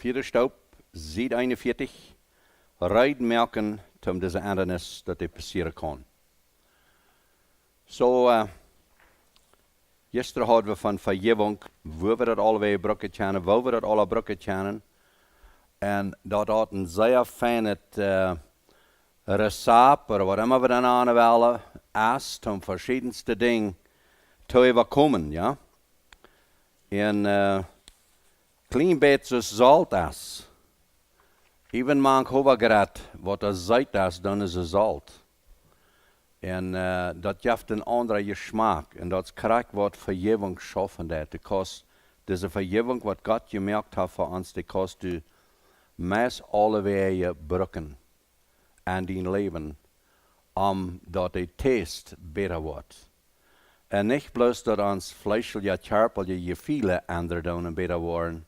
Vierde Staub, Seed 41, Reid merken, om deze andernis dat dit passeren kan. Gisteren hadden we van vergeving, waar we dat allebei brokken kennen, waar we dat alle brokken kennen. En dat had een zeer fijn recept, of wat immer we dan aanwenden, is om verschiedenste dingen te overkomen, ja. En klein beetje zout is. Even mank hovergrad, wat er zout is, dan is het zout. En dat geeft een andere geschmack. En dat krijgt wat vergeving schaffen dat. Because deze vergeving wat God gemerkt heeft voor ons, die kost u meest allebei brücken aan die leven, omdat de taste beter wordt. En niet bloos dat ons vleesje, körperliche Gefühle andere doen beter worden.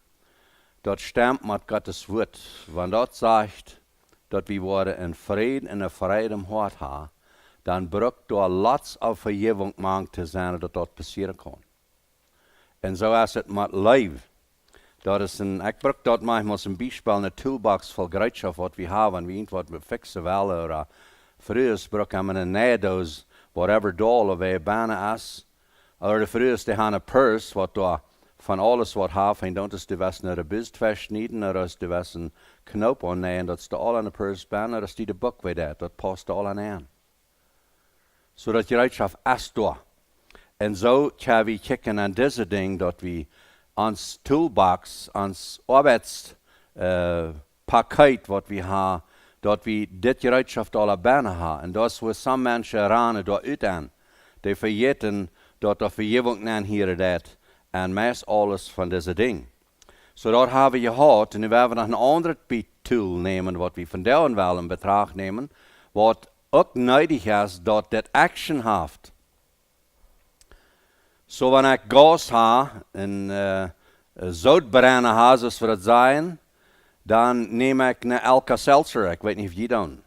Dat stemmt met Gottes woord. Want dat zegt, dat we worden in vrede en in vrede im hart hebben. Dan brücht door lots of vergeving mang te zijn dat dat passeren kan. En zo is het met leven. Dat is ik brüch dat manchmal als een beispiel een toolbox vol gereedschap wat we hebben. We iets wat we fixen willen. Oder früher brüch we een nijdoos, whatever doel of een bijna is. Oder früher die hebben een purse, wat door van alles wat heeft. En dan is de was naar de bust verschnitten, oder is de was een knoop aan en dat is de al aan de purse bijna, oder is die de boek weer dat past al aan. Zodat je gereedschap is door. En zo gaan we kijken aan deze ding dat we ons toolbox, ons arbeidspakket wat we hebben, dat we dit gereedschap alle bijna hebben. En dat is waar sommige mensen ranen door uit aan. Die vergeten dat de vergeving nan hier dat en meest alles van deze ding. Zo dat hebben we gehad en nu willen we nog een ander tool nemen wat we van daar wel in betracht nemen, wat ook nodig is dat dit action heeft. Zo wanneer ik gas heb en zoutbrennen heb, zoals we dat zeggen, dan neem ik een Alka-Seltzer. Ik weet niet of je dat doen.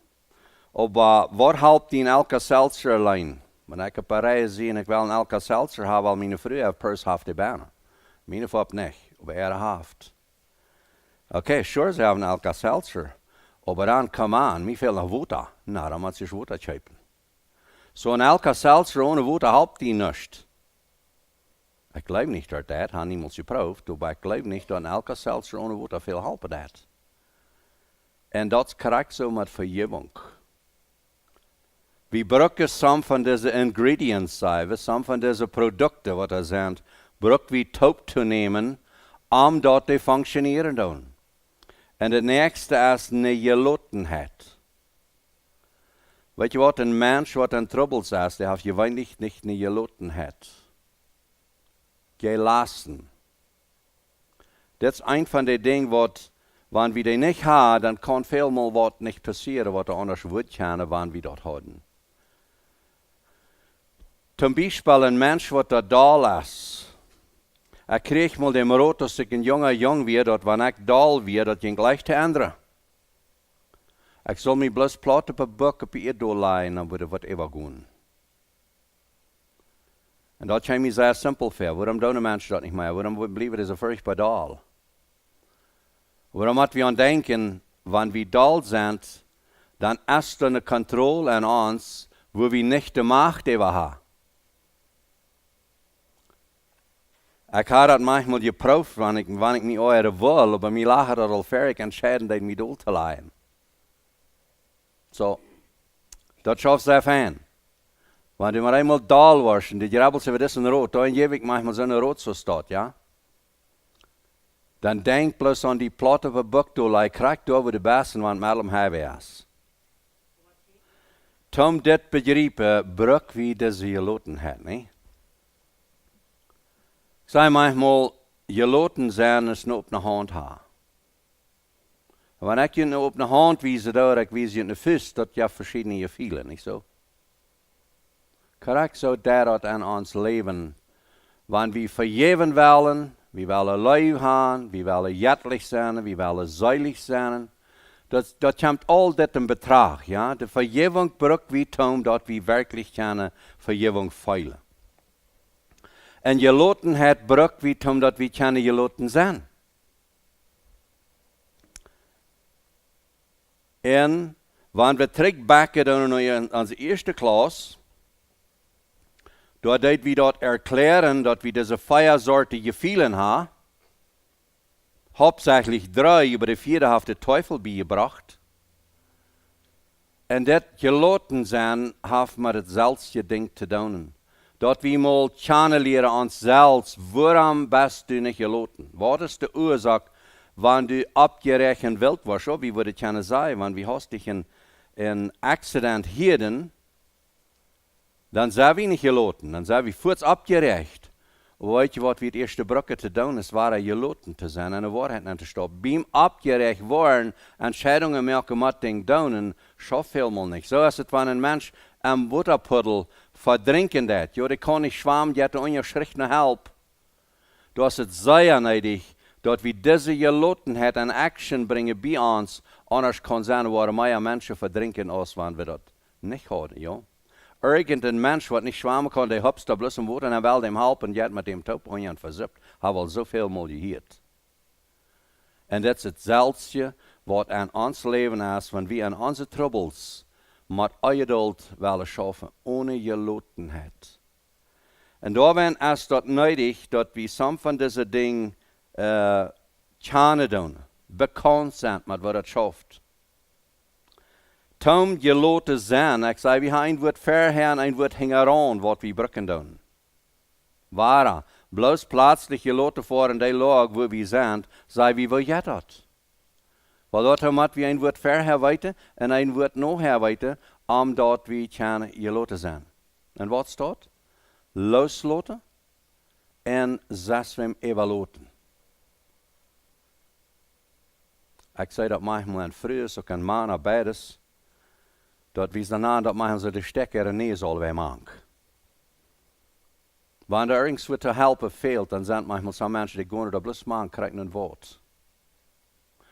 Maar wat helpt die Alka-Seltzer alleen? Wanneer ik op Parijs zie en ik wil een Alka-Seltzer hebben, al mijn vrouw heeft pers heeft die bijna. Mijn vrouw niet, maar er heeft. Oké, sure, ze hebben een Alka-Seltzer. Maar dan, come on, wie veel nog water? Nou, dan moet je water kopen. Zo een Alka-Seltzer ohne water helpt die niet. Ik geloof niet dat dat, had niemand geproefd, maar ik geloof niet dat een Alka-Seltzer ohne water veel helpen dat. En dat krijgt zo met vergeving. We brücken some van deze ingredients, some van deze producten, wat er zijn, brücken we top te nemen, omdat die functioneren doen. En het nächste is een gelotenheid. Weet je wat, een mens wat in troubles is, die heeft gewöhnlich niet een gelotenheid. Gelassen. Dat is een van de dingen wat, wanneer we die niet hebben, dan kan veel wat niet passeren, wat er anders wordt kunnen, wanneer we dat hadden. Zum Beispiel een mens wat dat dal is. Ik kreeg mal de rood als ik een jong weer, dat wanneer ik dal weer, dat ging gleich te anderen. Ik zal me bloos plat op een boek op je doorleiden, dan wordt wat ever gaan. En dat zijn me zeer simpel voor. Waarom doen de mensen dat niet meer? Waarom blijven deze furchtbaar dal? Waarom moeten we aan denken, wanneer we dal zijn, dan is er een controle aan ons, wo we niet de macht over hebben. Ik heb dat manchmal geproefd, wanneer ik niet ooit wil, maar mij lachen dat al ver ik entscheiden, dat mij doel te leiden. Zo, dat schafft sehr fijn. Wanneer je maar eenmaal dal was, en die grabbels hebben dit een rood, dan geef ik manchmal zo'n rood zo staat, ja. Dan denk plus aan die plot op een boekdoel, ik krijg door de besten, want met hem hebben is. Tom dit begrijpen, bruk wie deze gelotenheid, nee? Ik zei manchmal, geloten zijn is nu op de hand hebben. Wanneer ik je nu op de hand wijze door, ik wijze je in de vuist, dat je verschillende gevoelens, niet zo? Correct, zo dat aan ons leven. Wanneer we vergeven willen, we willen lief hebben, we willen jettelijk zijn, we willen zuilig zijn. Dat komt al dit in betracht, ja. De vergeving brücht we tom, dat we werkelijk kunnen vergeving feilen. En gelotenheid brücht we tom, dat we kunnen geloten zijn. En wanneer we terugbakken naar onze eerste klas, daar deed we dat erklären, dat we deze feiersorte gefühlen haben. Hauptsächlich 3, über die 4 hat der Teufel beigebracht. En dat gelaten zijn, heeft met hetzelfde ding te doen. Dat we mal leren ons zelfs, waarom best du niet gelaten? Wat is de oorzaak, wanneer du abgerechnet wilt was? Wie würde ich sagen, wenn wir hast dich in accident hierden, dann sind wir nicht gelaten, dann sind wir kurz abgerecht. Weet je wat we het eerste brugge te doen is, waren gelaten te zijn en de waarheid aan te stoppen. Beim abgerecht worden, Entscheidungen maken met ding doen, schafft helemaal niet. Zo is het wanneer een mens een waterpuddel verdrinken dat. Ja, die kan niet zwemmen, die heeft ongeschriftene help. Dat is het zeer neidig, dat we deze gelatenheid in action brengen bij ons, anders kan zijn waar meer mensen verdrinken als wanneer we dat niet hadden, ja. Irgendein Mensch, der nicht schwimmen kann, der hopst da bloß im Wasser und er will dem helfen, der hat mit dem Top und versippt, hat wohl so viel mal gehört. Und das ist das Selbe, was an uns Leben ist, wenn wir an unsere Troubles mit Geduld wollen schaffen, ohne Gelatenheit. Und da ist das nötig, dass wir some von diesen Dingen kennen tun, bekannt sind, mit was das schafft. Tom gelaten zijn, ik zei, we hebben een woord verheen, een woord hingeran, wat we brücken doen. Wara, bloß plötzlich gelaten voor in die Lage, wo wir sind, zei we, wo geht dat? Weil dort haben wir ein Wort vorher weiter und ein Wort nachher weiter, dort wir können gelaten zijn. Und was dort? Loslaten und zeswem evaluaten. Ich sage das manchmal in früher, so kann man beides. Dat we daarna dat maken ze de stekker en neer zal wij maken. Wanneer er iets te helpen fehlt, dan zijn manchmal zo'n mensen die gewoon dat bloß maken, krijgen een woord.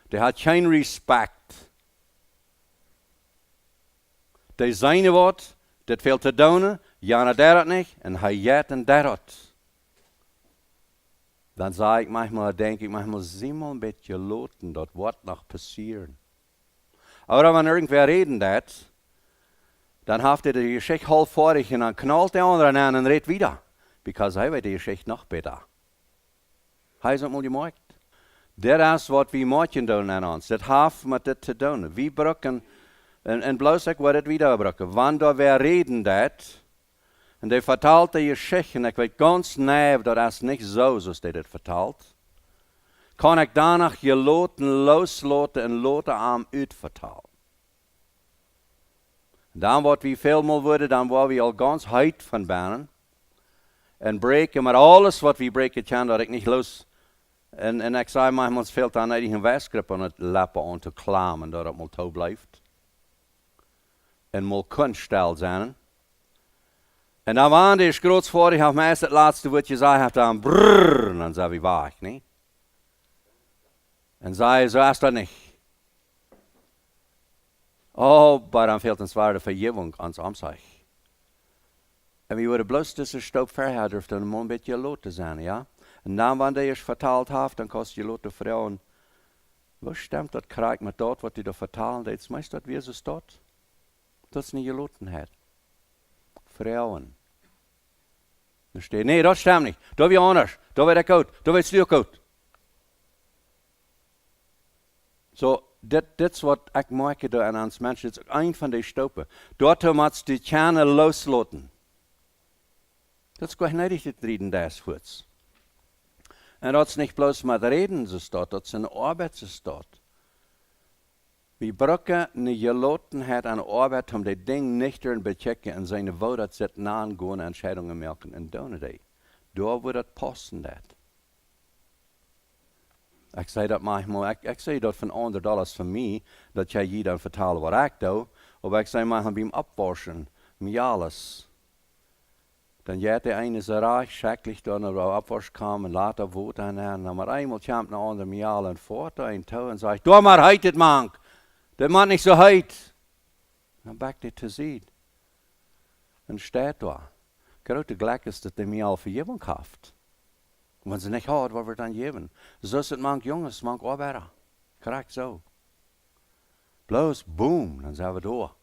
Die hat geen respect. Die zijn wat, dat veel te doen, jana der het niet, en hij jet en der het. Dan zeg ik manchmal, denk ik manchmal, zie maar een beetje loten, dat wordt nog passieren. Aber wenn irgendwer reden dat, dann haft er die Geschichte halb vorig und dann knallt der andere an und redet wieder. Because hij weet die Geschichte noch besser. Hij is het mal gemerkt. Dat is wat we moeten doen aan ons. Dat heeft met dit te doen. We brücken, en bloß ik wil het wieder brücken. Wanneer we reden dat, en die vertelt die Geschichte, en ik weet ganz nee, dat is niet zo, zoals die dat vertelt, kan ik danach gelaten, loslaten en laten aan uitvertalen. Dan wat we veel meer worden, dan waar we al ganz heid van binnen. En breken, maar alles wat we breken kan, dat ik niet los. En ik zei manchmal, het fehlt dan een wijsgrip aan het lappen aan te klammen, dat het mal toe blijft. En mal kunststel zijn. En dan wanneer is groot voor, ik heb meest het laatste woord gezegd, heb dan brrrr, en dan zei we wacht, niet? En zei, zo is dat niet. Oh, maar dan fehlt een zware vergeving aan ons zich. En we worden bloos deze stoop verherderd om een beetje lot te zijn, ja? En dan wanneer je vertaald heeft, dan kost je lot de vrouwen. Wat stemt dat krijg met dat wat je da vertalen deed? Meest dat wie ze dat? Dat is niet gelotenheid. Vrouwen. Er steht, nee, dat stemmt niet. Dat weer anders. Dat weer ik uit. Dat weer stuur uit. So, dit is wat ik merk daar aan ons mensen. Het is een van die stopen. Dort moet die Kerne loslaten. Dat is gewoon niet het reden des voets. En dat is niet bloos met reden ze staat, dat is een arbeid ze staat. We brücken een gelotenheid aan arbeid om die ding niet te bechecken en zijn woorden zit naangehen Entscheidungen maken en doen die. Daar wordt het passen dat. Ik zei dat manchmal, ik zei dat van $100 voor mij, dat jij je dan vertalen wat ik doe. Of ik zei manchmal beim Abwaschen, mij alles. Dan jij de ene zo reich, schrecklich dan op de Abwasch kwam en later woord aan en dan maar eenmaal kwam een ander mij al en voort een toe en zei, doe maar heit het mank. Dat maakt niet zo heit. Dan bakt hij te zien. En staat daar. Grote gelijk is dat hij mij al vergeving heeft. Wenn ze niet houdt, wat we dan geven. Zo is het mank jongens, mank arbeider. Correct zo. Bloß, boom, dann zijn we door.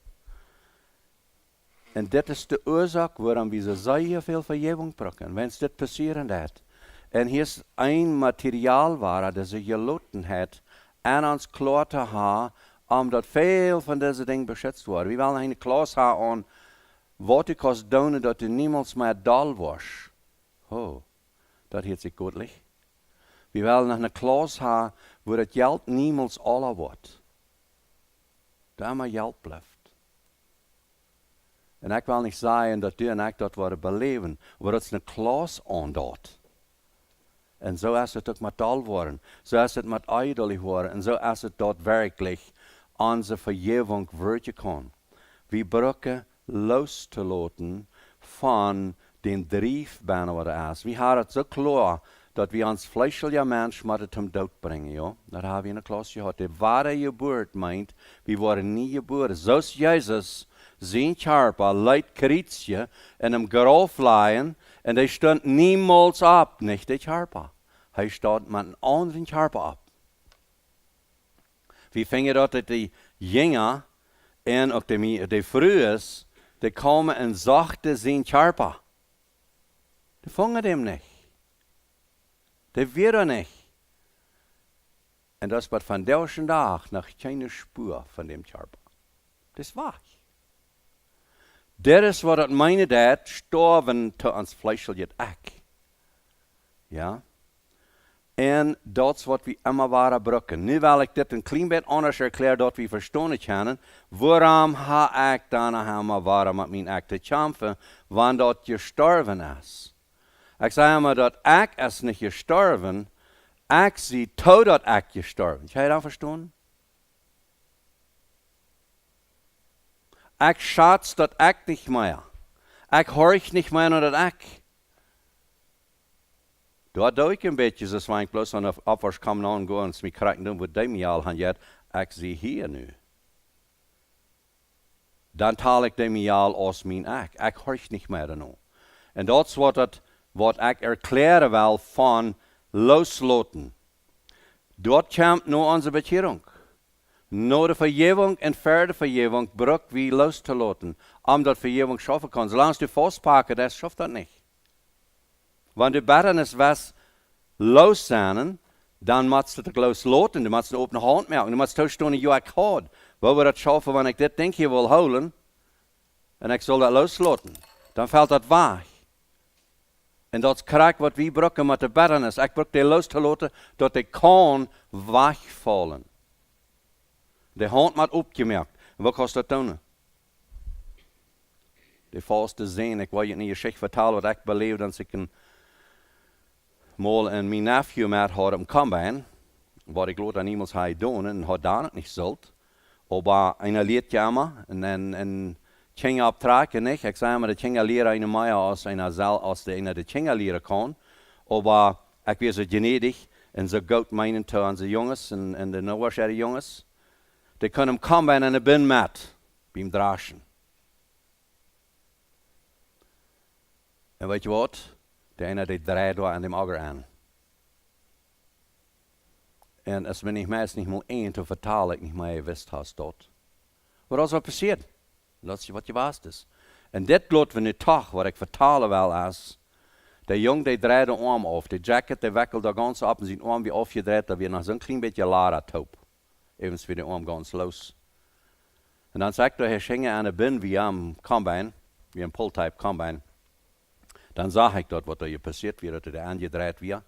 En dit is de oorzaak waarom we zo zeer veel vergeving brauchen, wenn es dit passieren hat. En hier is een materiaalware dat ze geloten hat, aan ons klaar te hebben, omdat veel van deze dingen beschützt worden. We willen een klas hebben aan wat ik kan doen, dat er niemals meer dal was. Oh, dat heet zich goedlich. We willen een klas hebben, waar het geld niemals alle wordt. Daar maar geld blijft. En ik wil niet zeggen dat u en ik dat worden beleven, waar het een klas aandoet. En zo is het ook met dal worden. Zo is het met ijdelig worden. En zo is het daadwerkelijk onze vergeving worden kan. We brauchen los te laten van den drijfbanen wat er is. We hebben het zo klaar dat we ons vleeselijke mens moeten zum dood brengen. Ja? Dat hebben we in de klas gehad. De ware geboorte meint, we worden niet geboren. Zoals Jezus zijn charpa leidt krietje en hem graf leien en hij stond niemals op, niet de charpa. Hij stond met een andere charpa op. We vingen dat de jongen en ook de vrouwen, die komen en zachten zijn charpa. Die vangen hem niet. Die willen niet. En dat is wat van deze dag nog geen spoor van dem charpa. Dat is waar. Dat is wat het meine dat storven te ons vleeselijk ek. Ja? En dat is wat we immer waren brauchen. Nu wil ik dit een klein beetje anders erklären, dat we verstaan kunnen. Waarom ha ik dan helemaal waren met mijn ek te kämpfen, wanneer dat gestorven is? Ik zeg maar dat ik is niet gestorven, ik zie totdat ik gestorven. Heb je dat verstaan? Ik schätze dat ik niet meer. Ik horch niet meer naar dat ik. Daar doe ik een beetje zo zwaar bloos aan de opwaarts komen aan gaan en ze me krijgen doen wat die me al gaan jet. Ik zie hier nu. Dan taal ik die me al als mijn ik. Ik horch niet meer dan. En dat is wat ik erklären wil van loslaten. Dat komt nu onze bekering. Naar de vergeving en verder vergeving braucht wie los te laten. Omdat vergeving schaffen kan. Zolang du vastpakken, dat schafft dat niet. Wanneer de bitternis was los zijn, dan moet je het loslaten. Dan moet je op de hand merken. Dan moet je toestaan in je hart. Wil we dat schaffen, wanneer ik dit denk je wil houden, en ik zal dat loslaten. Dan valt dat weg. En dat is krijg wat we brauchen met de bitternis. Ik brauch die los te laten, dat die kan wegvallen. De hand moet opgemerkt. En wat kost dat doen? De valste zin. Ik wil je niet een geschicht vertellen wat ik beleefd als ik een mal en mijn nephew met had om combine. Wat ik later niemals ga doen en had daar niet zult. Maar een leert jammer en Chinga optraken nicht. Ik zei maar de Chinga leren een meer als de Chinga leren kan. Maar ik was zo genedig en zo goed meinen te onze jongens en de Noorse jongens. Die kunnen komen en ben met beim draschen. En weet je wat? De ene die draait door aan dem Auger aan. En als men niet meer niet meer één te vertalen, ik niet meer wist hast dort. Wat is wat passiert? Dat is wat je waast is. En dit laten we nu toch, wat ik vertalen wil als, de jong die draait de arm af, de jacket die wikkelt de ganze op en zijn arm weer afgedraaid, dat weer nog zo'n klein beetje lara top. Evens weer de arm ganz los. En dan zegt hij schingen aan de bin wie am combine, wie een pull-type combine. Dan zag ik dat wat er hier passiert weer, dat er aangedraaid weer.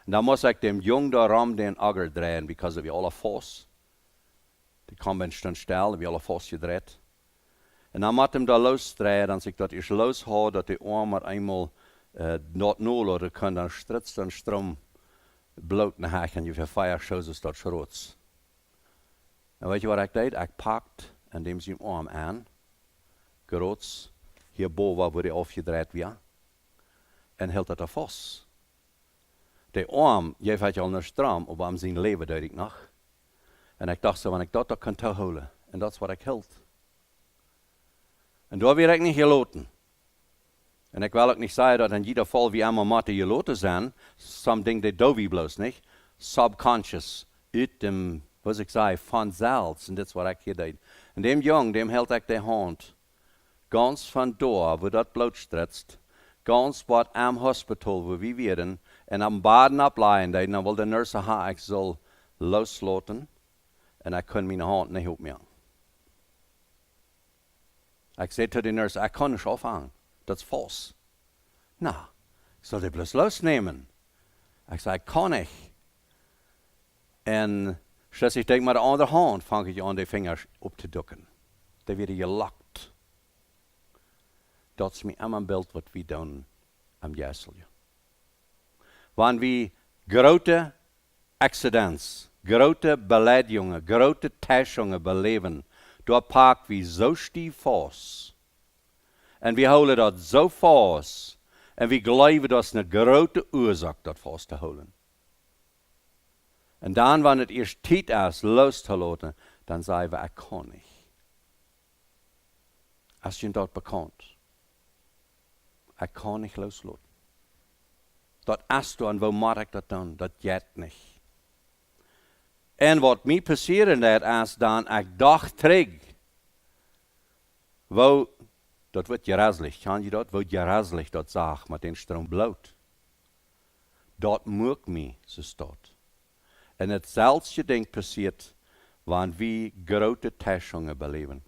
En dan moest ik dem jong daar ram den Auger draaien, because we alle vast. De combine stond stil, we alle vast gedraaid. En dan moet hem daar losdraaien, dan zeg ik dat is loshoudt, dat de arm maar eenmaal not nul, dan kan dan stritst en strom bloot naar haak en je voor 5 shows is dat schrots. En weet je wat ik deed? Ik pakt en neem zijn arm aan, groots, hierboven waar hij afgedraaid weer, en hield dat er vast. De arm, jij had je al naar stram, op hem zijn leven deed ik nog. En ik dacht zo, wanneer ik dat kan houden, en dat is wat ik hield. En daar werd ik niet gelaten. En ik wil ook niet zeggen dat in ieder geval wie allemaal moeten gelaten zijn, some dingen die doen we bloos niet, subconscious, uit dem Was ich sage, von selbst, und das ist, was ich hier deed. Und dem Jungen, dem hält ich die Hand, ganz von da, wo das Blut stritzt, ganz bad am Hospital, wo wir werden, und am Baden ableihen, dann will der Nurse haben, ich soll loslassen, und ich kann meine Hand nicht aufmachen. Ich sagte zu der Nurse, ich kann nicht aufhängen, das ist falsch. Na, ich soll die bloß losnehmen. Ich sage, kann ich. Und schließlich denke ich, mit der anderen Hand fange ich an, die Finger abzudrücken. Da wird gelockt. Das ist mir immer ein Bild, was wir tun am Jessel. Wenn wir große Accidents, große Beleidigungen, große Täuschungen beleben, da packen wir so stief fast. Und wir holen das so fast. Und wir glauben, das ist eine große Ursache, das festzuhalten. Und dann, wenn es erst Zeit ist, loszulassen, dann sagen wir, ich kann nicht. Hast du das bekannt? Ich kann nicht loslassen. Das ist du, und wo mag ich das tun? Das geht nicht. Und was mir passiert ist, dann ich doch träg, wo, das wird geraselig, kann je das, wo geraselig das sagt, mit den Strom Blut. Das mag mich, so steht. Und das selbe Ding passiert, wenn wir große Täuschungen beleben.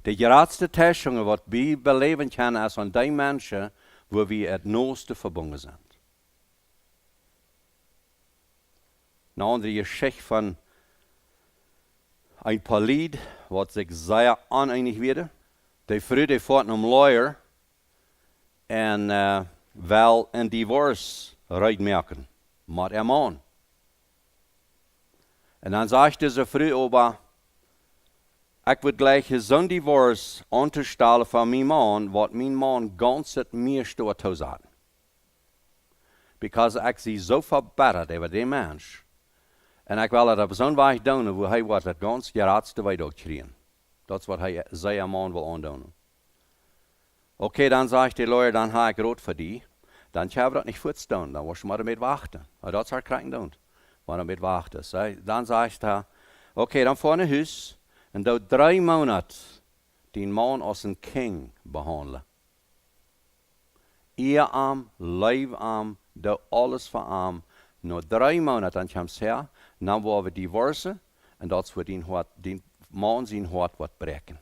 Die größte Täuschungen, die wir beleben können, ist an die Menschen, wo wir het nauwste verbunden sind. Eine andere Geschichte von ein paar Lied, was sich sehr uneinig wird. Die Frau, die fährt einem Lawyer und will ein Divorce reinmerken mit ihrem Mann. Und dann sagt diese Frau aber, ich würde gleich so ein Divorce unterstellen von meinem Mann, was mein Mann ganz mit mir stört hat. Because ich sie so verbessert über den Mensch. Und ich will das auf so eine Weise tun, wo er das ganz geradste Weise durchkriegen. Das ist, was er sein Mann will antun. Okay, dann sagt der Lawyer, dann habe ich Rot für die. Dann habe ich das nicht vorzutun, dann musst du mal damit warten. Und das hat er tun, mal damit warten. Dann sagt er, okay, dann fahr nach Haus. Und da 3 Monate den Mann als ein King behandeln. Ihr Arm, Leibarm, da alles für Arm. Nur 3 Monate, dann kommt es her, dann wollen wir divorcen und das wird den Mann sein Hort wird brechen.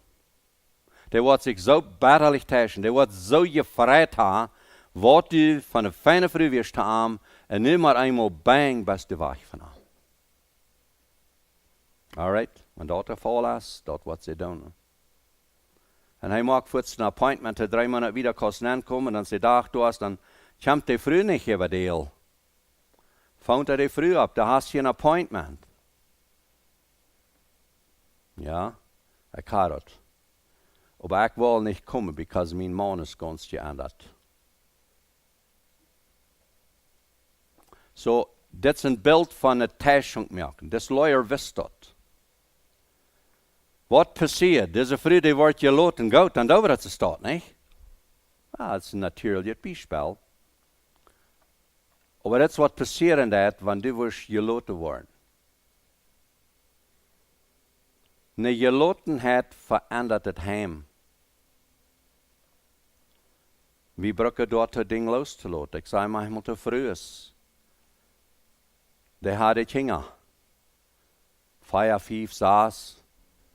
Der wird sich so bitterlich täuschen, der wird so gefreut haben, was du von einer feinen Frau wirst haben und nicht mal einmal bang, bis du weg von ihm. Alright, wenn das der Fall ist, das wird sie tun. Und er mag für ein Appointment 3 Monate wieder ankommen und dann sagt er, du hast dann, kommt die Früh nicht über Deal. Fängt er die Früh ab, da hast du ein Appointment. Ja, ich kann das. Aber ich will nicht kommen, weil mein Mann ist ganz geändert. So, das ist ein Bild von einer Täuschung merken. Das Lawyer wisst das. Was passiert? Diese Frau, die wird gelassen, geht dann over das steht, nicht? Das ist ein natürliches Beispiel. Aber das ist, was passieren wird, wenn du gelassen werden. Eine Gelassenheit verändert das Heim. Wir brauchen dort das Ding loszulassen. Ich sage manchmal zu früh. Die hat die Kinder. 4, 5, 6.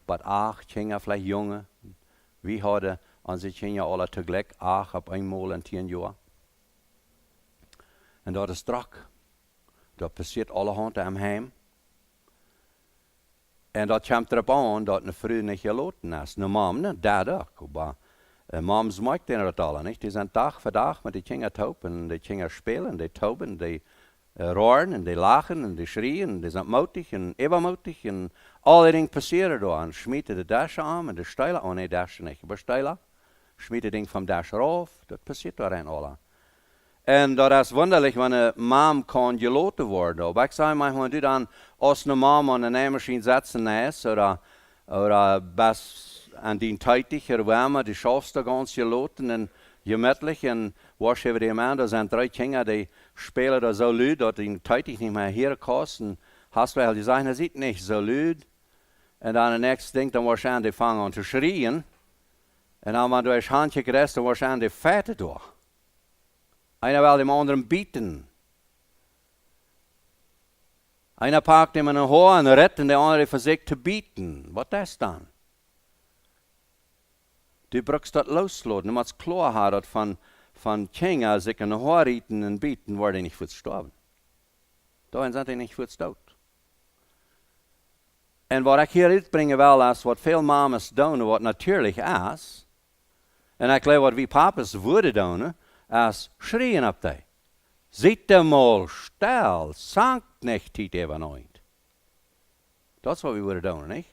Aber 8 Kinder, vielleicht Junge. Wir haben unsere Kinder alle zugleich 8 auf einmal in 10 Jahren. Und das ist Druck. Das passiert allerhand am Heim. Und das kommt darauf an, dass eine Frau nicht gelassen ist. Eine Mom, ne, das auch. Aber Moms mag das alle nicht. Die sind Tag für Tag mit den Kindern taub. Und die Kinder spielen, die tauben, die rohren und die lachen und die schreien und die sind mutig und übermutig und alle Dinge passieren da. Und schmieden die Dasche an und die Steiler, oh ne, Dasche nicht, aber Steiler, schmieden die Dinge vom Dasche rauf, das passiert da rein alle. Und das ist wunderlich, wenn eine Mom kann gelassen werden. Aber ich sage manchmal, wenn du dann aus einer Mom an eine Nähmaschine setzen lässt oder bis an den Teitig erwärmen, die schaffst du ganz gelassen und gemütlich und was über die Mann, da sind 3 Kinder, die spielen da so laut, dass die Teitig nicht mehr herkosten. hast du die sagen, das sieht nicht so laut. Und dann der nächste denkt, dann wahrscheinlich fangen an zu schreien. Und dann, wenn du ein Handje kriegst, dann wahrscheinlich Fette durch. Einer will dem anderen bieten. Einer packt ihm einen Haar und rettet, und der andere versucht zu bieten. Was ist das dann? Du brauchst das loslassen. Du musst klar haben, von Kinder sich ein Haar rieten und bieten, war die nicht für sterben. Da sind die nicht für tot. Und was ich hier uitbrengen will, ist, was viele Mamas doen, was natürlich ist, und ich glaube, was wir Papas würden doen, ist schreien auf dich. Seid mal still, sagt nicht die even nooit. Das ist, was wir würden doen, nicht?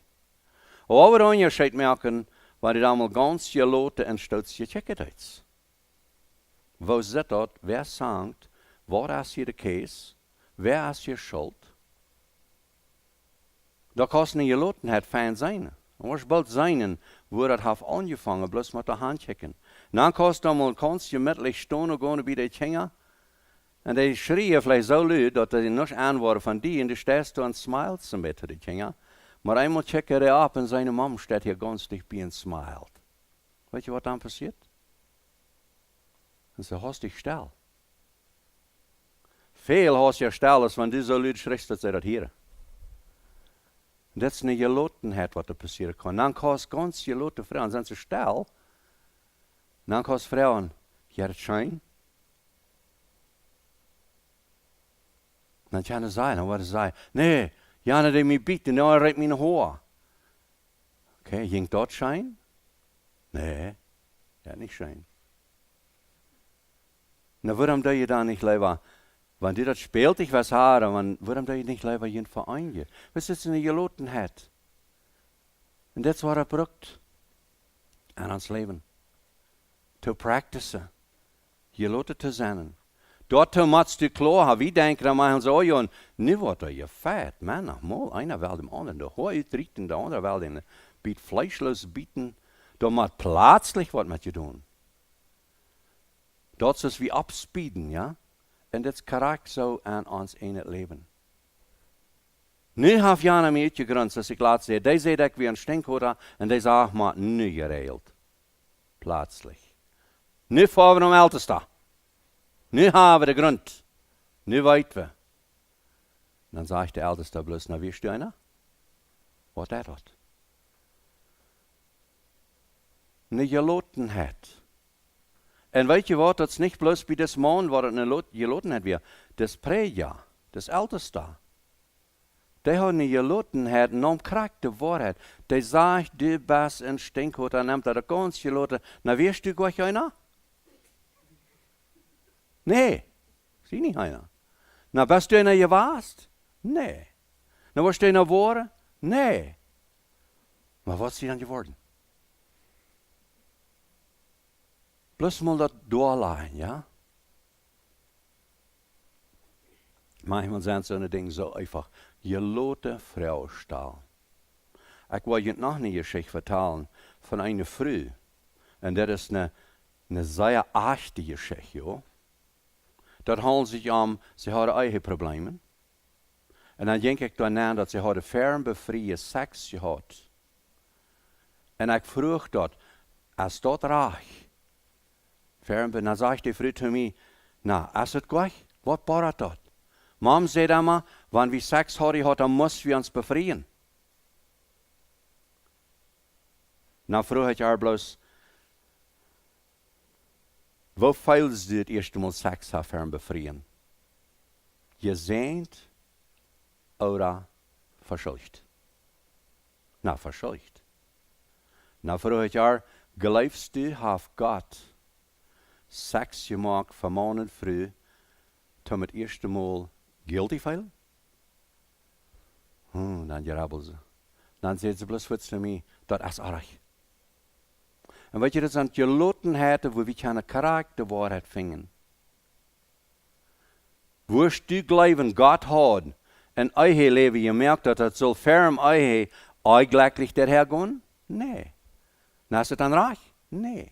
Aber wir unterscheid merken, weil die einmal ganz geloten und stolz gekickt hat. Wo zit dat? Wer sagt, was ist hier der Käse? Wer ist hier schuld? Da kannst nicht gelotenheid fein sein. Und was bald sein, wo das hat angefangen, bloß mit der Hand checken. Dann kannst du mal ganz gemütlich stehen und gehen bei den Kindern. Und die schrien vielleicht so laut, dass die nicht antworten von dir. Und du stehst da und smilest ein bisschen, die Kinder. Maar einmal checken er ab und seine Mom steht hier ganz dicht bei und smilet. Weet je wat dann passiert? Und sie hast dich still. Veel hast je still, als wenn du so laut schreist, dass sie das hören. Und das ist eine Gelotenheit, was da passieren kann. Dann kannst du ganz gelote Frauen, sind sie still. Dann kannst du Frauen, ja, das scheint. Dann kann es sein, dann wird es sein, nee, ja, die mich bieten, dann reibt mich ein Haar. Okay, ging dort Schein? Nee, ja, nicht Schein. Na, warum da je da nicht lieber, wenn die das spielt, ich was haben, warum da je nicht lieber jeden Verein hier? Was ist eine Gelotenheit? Und das war er braucht an uns Leben. To practice, geloten zu sein. Dort musst du klar haben, wie denken an mich so, ja, nu wordt er je fett, man, mal, einer will dem anderen de Haar uitrichten, der andere will den Biet fleischlos bieten, da muss plötzlich was mit dir tun. Dort ist wie abspeeden, ja, und das korrekt so an uns in het Leben. Nu habe ich einer mir gegründet, dass ich laat sehe, die sehe ich wie ein Stinkhoder, und die sagt mal, nu geregelt. Plötzlich. Nu fahren wir am Ältesten. Nu haben wir den Grund. Nu weit wir. Dann sagt der Älteste bloß, na, wirst du einer? Was ist das? Eine Gelotenheit. Und weißt du was, das ist nicht bloß bei des Mann, was eine Gelotenheit wäre. Das Präger, das Älteste. Die haben eine Gelotenheit, eine korrekte Wahrheit. Die sagt, du bist ein Stinkhoder, dann nimmt er das ganz geloten. Na, wirst du gleich einer? Nee, sieh nicht einer. Na, bist du einer gewast? Nee. Na, warst du einer geworden? Nee. Maar was ist sie dann geworden? Bloß mal das durchleihen, ja? Manchmal sind so eine Dinge so einfach. Gelote Frau stahl. Ich wollte noch eine Geschichte vertellen von einer Frau. Und das ist eine sehr echte Geschichte, ja? Dat handelt sich sie hadden eigen Probleme. En dan denk ik daarna dat ze hadden fernbefreie Sex gehad. En ik vroeg dat, is dat reich? Dan zegt die vrouw zu mir, na, is het gleich? Wat barat dat? Mom zei immer, wenn wir Sex hadden, dan moesten wir uns befreien. Na vroeg ik haar bloß, wo feilst du das erste Mal Sex haben befreien? Gesehnt oder verscheucht? Na, verscheucht. Na, frage ich auch, glaubst du, hat Gott Sex gemacht von Mann und Frau, zum das erste Mal guilty feilen? Dann gerabbeln sie. Dann sagt sie bloß zu mir, das ist arg. Und weet je, dat zijn gelotenheden wo wir keine Charakterwahrheit finden. Wo du glauben, Gott hat, en eigen leven, je merkt dat het zo ferm eigen eigentlich der hergehen? Nee. Na, ist es dann reich? Nee.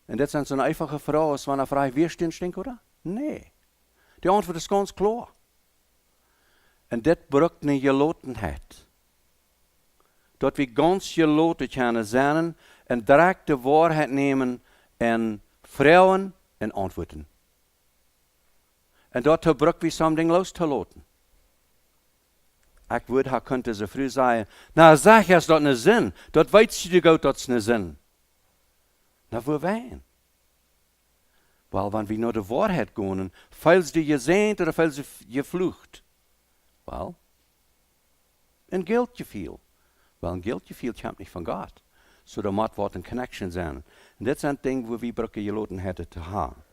Und das sind so eine einfache Frage, als wenn er fragt, wirst du ein Stink, oder? Nee. Die Antwort ist ganz klar. En dit brukt een gelotenheid. Dat we ganz geloten kunnen zijn en direct de waarheid nemen en vrouwen en antwoorden. En dat gebruiken we soms ding los te laten. Ik would ha kunt ze vroeg zeggen, nou zeg eens dat een zin, dat weet je goed dat is een zin. Nou voor wijn. Wel, wanneer we naar de waarheid gaan, veel ze je zijn of veel ze je vlucht. Wel, en geld je veel. Wel, een geld je veel komt niet van God. So er moet wat een connection zijn. En dit zijn dingen waar we brukken geloten hebben te hebben.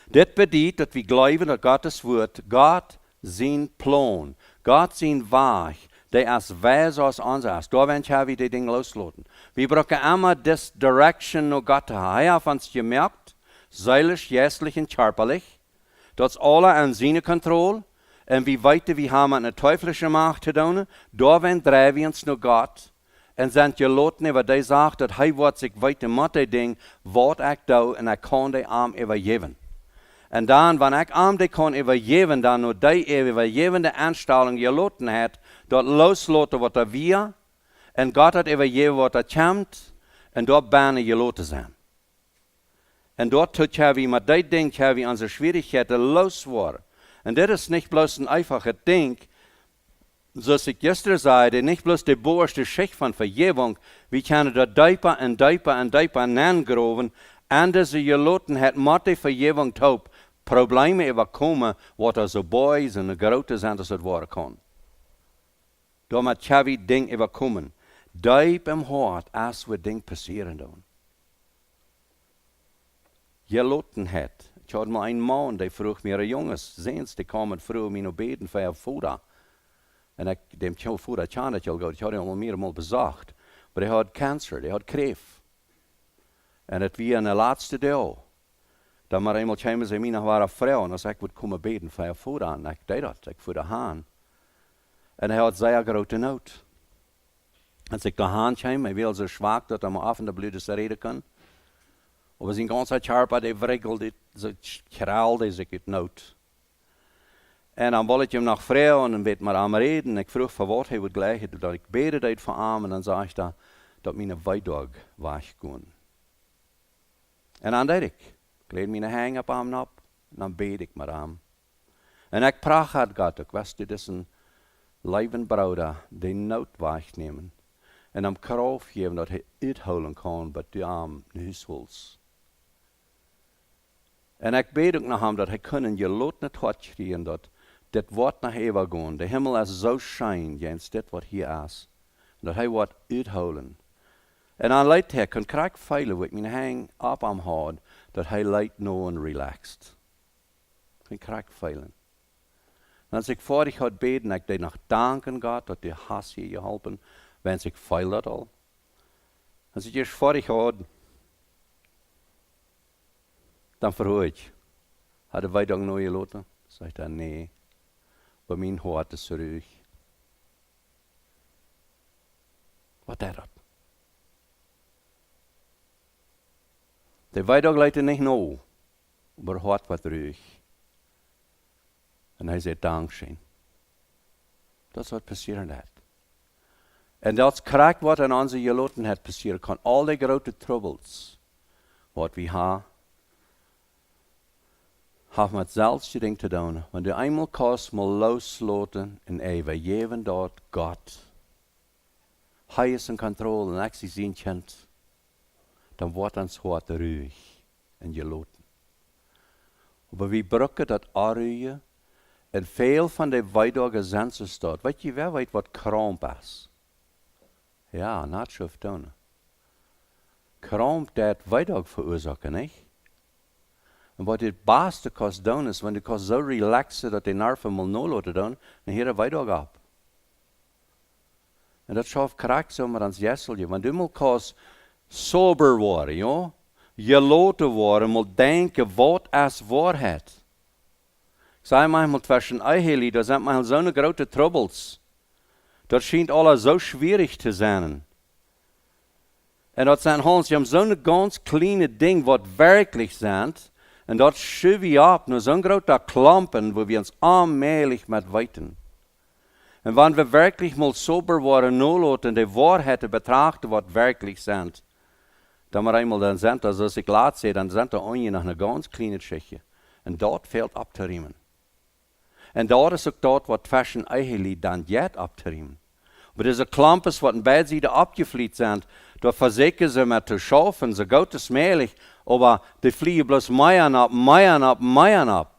Dit betekent dat we geloven dat Gottes woord, God zijn plan, God zijn weg, die als wijs als ons is. Daar hebben we die dingen loslaten. We brukken immer this direction naar God te hebben. Hij heeft ons gemerkt, zeilig, geestlich en körperlich. Dat is alle aan zijn controle. En we weten, we hebben met een teuflische macht te doen. Daar drijven we ons naar God. En zijn geloten, wat hij zegt, dat hij wordt zich weten met die ding, wat ik doe, en ik kan die arm overgeven. En dan, wanneer ik arm die kan overgeven, dan nur die overgevende aanstelling geloten heeft, dat loslaten wat er weer, en God hat overgeven wat er komt, en dat bijna geloten zijn. En dort hebben we met die ding, hebben we onze schwierigheden losworden. En dit is niet bloos een einfache ding, zoals ik gisteren zei, niet bloos de boerste schicht van vergeving. We kunnen dat dieper en dieper en dieper aangroven. En deze geloten het met de vergeving top problemen overkomen, wat er zo boys en grote zijn als het worden kan. Daarmee hebben we dingen overkomen. Diep im hart, als we dingen passeren doen. Gelotenheid. Ik had maar een man, die vroeg mir, jongens, zijn die kwamen vroeg mij naar beden voor voeder. En ik, dem voeder kan dat heel goed. Ik had hem al meermaal bezocht. Maar hij had cancer, hij had kreef. En het was in de laatste dag. Dan maar eenmaal kwamen ze mij nog waren vrouw. En als ik would komen beden voor voeder. En ik deed dat, ik voerde haan. En hij had zeer grote nood. Als ik de haan kwam, hij was zo zwak dat hij maar af en de bloeden reden kon. Maar zijn ganze Körper, die wriggelde, so kraalde zich uit nood. En dan wilde ik hem nog vragen en weet maar aan reden. Ik vroeg voor wat hij would gleich, dat ik bede deed voor hem. En dan zei ik dat mijn weidog weggaan. En dan deed ik. Ik leed mijn hang op hem op. En dan bede ik met hem. En ik praat had God, ik wist dit is een levenbrouwer, die nood wegnemen. En hem kracht geven dat hij uithouden kan, bij die arm huishols. En ik bid ook naar hem dat hij kunnen je lot niet hart krijgen, dat dit wordt naar even gaan. De hemel is zo schijn, jens dit wat hier is. Dat hij wordt uithouden. En dan leidt hij, kan krijg veilen, wat mijn hang op hem had, dat hij leidt nou en relaxed. Kan krijg veilen. En als ik voor ik had beden, ik deed nog danken God, dat die has je geholpen, wens ik veil dat al. Als ik eerst voor ik had, dan vroeg ik, hadden wij dan nooit gelaten? Zei hij, nee, bij mijn hart is terug. Wat is dat? De weidag leidt niet nou, maar hart wat terug. En hij zei, dankzij. Dat is wat passeren heeft. En dat is krijg wat aan onze geloten het passeren kan. Al die grote troubles, wat we hebben, heeft met zelfs ding te doen. Wanneer je eenmaal kost mal loslaten en even geven dat God. Hij is in controle en ik zie zijn kind. Dan wordt ons hart ruhig en geloten. Maar we brukken dat arruien. En veel van de weidagen zijn ze staat. Weet je wel wat kramp is? Ja, not zo doen. Kramp dat weidag veroorzaken, niet? En wat het beste kost doen is, wanneer je zo relaxen dat de nerven mal nul laten doen, dan hier een weidag op. En dat schafft kracht zomaar aan het jesselje. Want du moet kost sober worden, ja? Geloten worden, moet denken, wat is waarheid? Ik zei manchmal zwischen Eiheli, da sind manchmal so eine große Troubles. Das scheint alles so schwierig zu sein. Und das sind Hans, die haben so eine ganz kleine Ding, was wirklich sind. En dat schuiven we op naar zo'n grote klompen, wo wir uns allmählich mit weiten. Und wenn wir wirklich mal sober waren, und die Wahrheiten betrachten, was wirklich sind, dann wir einmal dann sind, also als ich laat sehe, dann sind da onje noch eine ganz kleine Schicht. Und dort fehlt abzuriemen. Und dort ist auch dort, was zwischen eigentlich dann jetzt abzuriemen. Aber diese Klampes, was in beiden Seiten abgefliegt sind, da versuchen sie mit zu schaffen, so gut es möglich, aber die fliegen bloß meiern ab.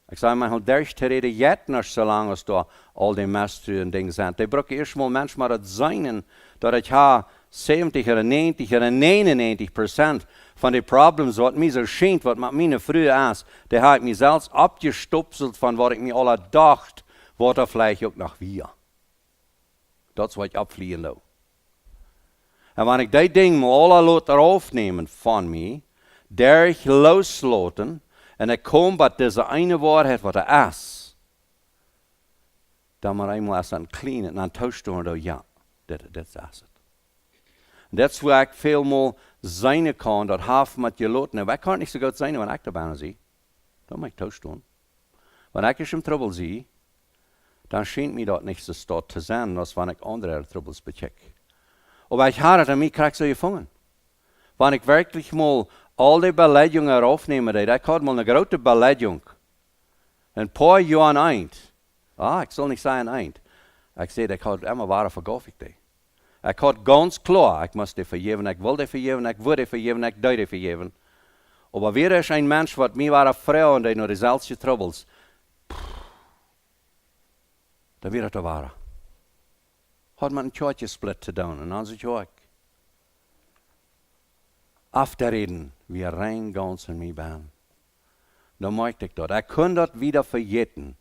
Ich sage manchmal, der reden jetzt noch so lange, als da all die Mäste und Dinge sind. Die brauchen erstmal manchmal das Seinen, dass ich habe 70 oder 90 oder 99% von den Problemen, was mir so scheint, was mit mir früher ist, die habe ich mir selbst abgestupselt von was ich mir alle dachte, was er vielleicht auch noch wir. Das, was ich abfliehen lasse. Und wenn ich die Dinge mal alle aufnehmen von mir, der ich loslassen, und ich komme bei dieser eine Wahrheit, was ist, dann mal einmal als ein Kleinen, und dann tauscht du ja, das ist es. Und das, wo ich viel mal sein kann, das half mit dir Leuten, aber ich kann nicht so gut sein, wenn ich dabei sehe. Dann muss ich tauscht tun. Wenn ich im Trouble sehe, dann scheint mir das nicht so dort zu sein, als wenn ich andere Troubles bekecke. Aber ich habe an mich krieg so gefangen. Wenn ich wirklich mal all die Beleidigungen aufnehme, ich hatte mal eine große Beleidigung. Ein paar Jahre eint. Ich soll nicht sagen eint. Ich sehe, ich hatte immer wahre vergaufig. Ich hatte ganz klar, ich muss die vergeben, ich will die vergeben, ich würde vergeben, ich würde vergeben. Aber wer ist ein Mensch, was mir war eine Frau und die nur die selben Troubles, da wird das wahr. Hat man ein Tjotje-Split zu tun, und dann sage ich auch. Afterreden, wie rein ganz in mir bin. Dann möchte ich das. Ich kann das wieder vergessen.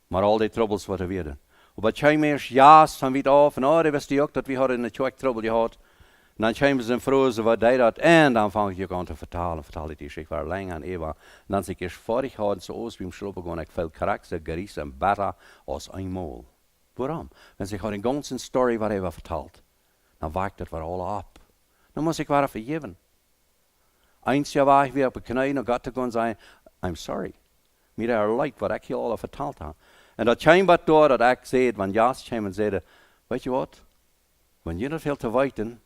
Maar all die Troubles, was werden. Aber ich habe mir erst dann wieder auf, und das wisst ihr auch, dass wir in der Kirche Trouble gehabt. Und dann haben sie froh, so was das, und dann fange ich an zu vertalen die Geschichte, ich war länger an Eva. Und dann sich ich vorig hatte, so aus wie im Schluppe gehen, ich fällt Charakter, Gericht und besser als einmal. Warum? Wenn sich den ganzen Story war Eva vertalt, dann weicht das alle ab. Dann muss ich wieder vergeben. Eins Jahr war ich wieder auf den Knien und Gott zu gehen und sagen, I'm sorry. Mir er leid, was ich hier alle vertalt habe. Und das scheinbar da, dass ich sehe, wenn Jas kam und sagte, weißt du was? Wenn ihr nicht viel zu weiten,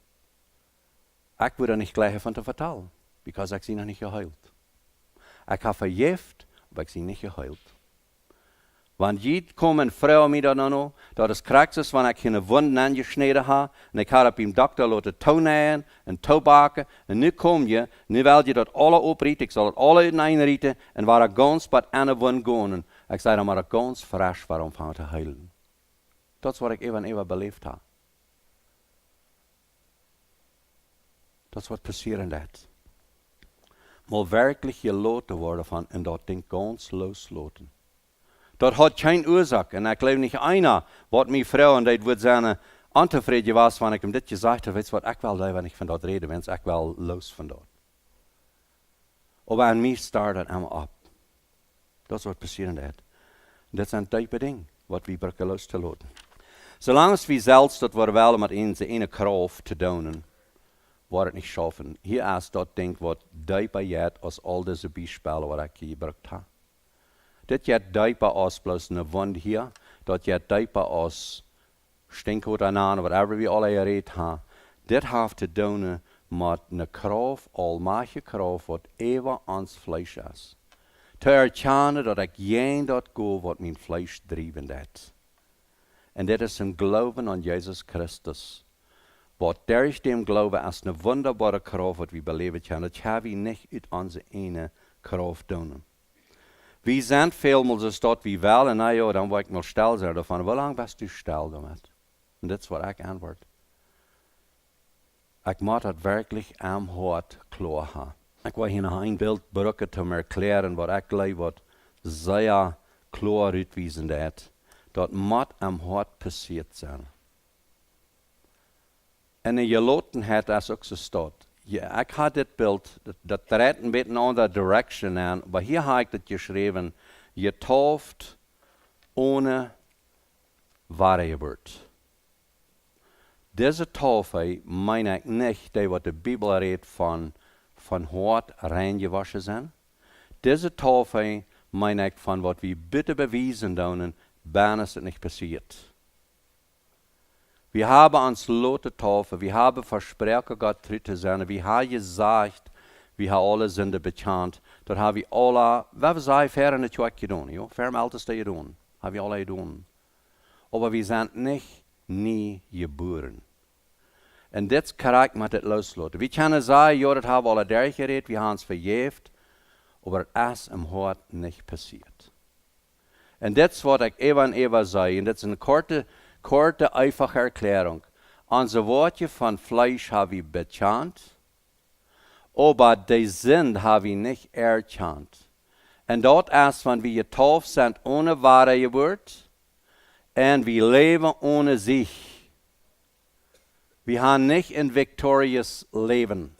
ich würde nicht gleich von zu vertellen, weil ich sie noch nicht geheilt. Ich habe vergift, aber ich sie nicht geheilt. Wenn jeder kommt, Frau mir dann noch, dass es krank ist, wenn ich eine Wunde angeschnitten habe, und ich habe beim Doktor lassen Tournähen und Tobaken, und nu kom je, nu wil je dat alle oprieten, ich soll das alle einrichten, und war ganz bei einer Wunde gehen, und ich sage, dann war ganz frisch, warum fangen zu heilen. Das ist, was ich eben belebt habe. Das ist, was passieren wird. Mal wirklich gelaten worden von, und das Ding ganz loslassen. Das hat keine Ursache. Und ich glaube nicht einer, was meine Frau und das wird seine unzufrieden war, wenn ich ihm das gesagt habe, weißt du was, ich will, wenn ich von dort rede, wenn ich will los von dort. Aber an mich startet immer ab. Das ist, was passieren wird. Und das sind die Dinge, was wir brauchen loszulassen. Solange wir selbst das wollen, mit uns eine Kraft zu tun, wird es nicht schaffen. Hier ist das Ding, was die bei jetzt aus all diese Beispiele, was ich gebraucht habe. Das geht dieper aus bloß eine Wunde hier, das geht dieper aus Stinkot an, whatever wir alle geredet haben. Das hat zu tun mit einer Kraft, allmächtige Kraft, was ewig ans Fleisch ist. Zu erkennen, dass ich jen dort gehe, was mein Fleisch treiben wird. Und das ist ein Glauben an Jesus Christus. Was durch dem Glauben ist eine wunderbare Kraft, was wir beleben können. Das habe ich nicht in unsere eine Kraft tun. Wir sind vielmals so dort wie wel, und ja, dann wollte ich mal still sein davon. Wie lange bist du still damit? Und das ist, was ich antworte. Ich muss das wirklich am Hart klar haben. Ich will hier noch ein Bild brauchen, um zu erklären, was ich glaube, was sehr klar ausweisen wird. Das muss am Hart passiert sein. Und in Gelotenheit ist auch so dort. Ja, ich habe das Bild, das dreht ein bisschen in andere Direction an, aber hier habe ich das geschrieben, getauft ohne Wiedergeburt. Diese Taufe meine ich nicht, die was die Bibel redet von von Hort reingewaschen sind. Diese Taufe meine ich von was wir bitte bewiesen haben, wenn es nicht passiert. Wir haben uns Lotte Taufe, wir haben versprochen, Gott tritt zu sein, wir haben gesagt, wir haben alle Sünde bekannt. Dort haben wir alle, wir sagen, fern in der Tschwach getan, ja, fern im Ältesten getan, haben wir alle getan. Aber wir sind nicht nie geboren. Und das Charakter muss das loslassen. Wir können sagen, ja, das haben wir alle durchgeredet, wir haben es verjährt, aber das ist im Hort nicht passiert. Und das, was ich eben sage, und das ist eine kurze, einfache Erklärung. Unsere Worte von Fleisch haben wir bekannt, aber die Sinn haben wir nicht erkannt. Und dort erst, wenn wir getauft sind ohne wahre Geburt, und wir leben ohne sich. Wir haben nicht ein victorious Leben.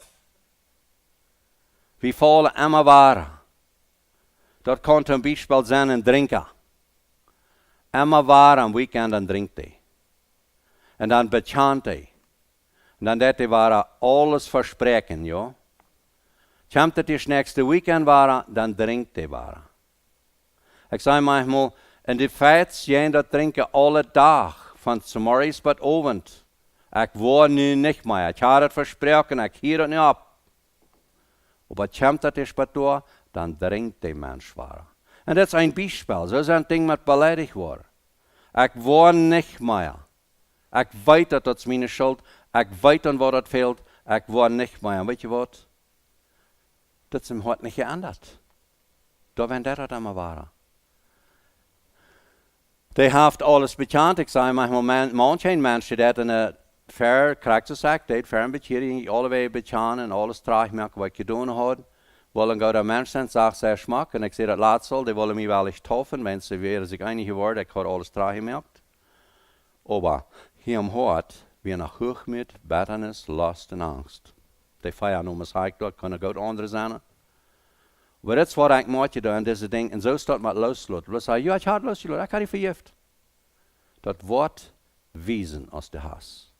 Wir fallen immer wahr. Dort kommt ein Beispiel sein, ein Trinker. Immer wahr am Weekend, dann trinkt er. Und dann bekannt er. Und dann das war alles versprechen, ja. Kommt das nächste Weekend war, dann trinkt er war. Ich sage manchmal, in die Fets gehen da trinken alle Tag, von morgens bis Abend. Ich war nu nicht mehr. Ich habe das versprochen, ich hielt es nicht ab. Aber kommt das später, dann trinkt der Mensch war. Und das ist ein Beispiel. So ist ein Ding, das beleidigt war. Ich war nicht mehr. Ich weiß, das ist meine Schuld. Ich weiß, wo das fehlt. Ich war nicht mehr. Und weißt du was? Das ist im Hort nicht geändert. Da wenn das immer war. Die haben alles bekannt. Ich sage manchmal, manche Menschen, die eine fair Charaktersakt, die fair Beziehung, alle Wege bekannt und alles trage ich, was ich getan habe. Wollen gar der Mensch sein, sagt sehr Schmack. Und ich sehe das Latsel, die wollen mich weil ich taufen, wenn sie wäre sich einig geworden, ich habe alles trage gemerkt. Aber hier im Hort, wir nach Hochmut, Bitternis, Lust und Angst. Die feiern um das Heik dort, können gut andere sein. Aber das war eigentlich manche da, und diese Dinge, und so steht man loslassen. Du sagst, ja, ich habe losgelassen, ich habe dich vergift. Das Wort wiesen aus der Hass.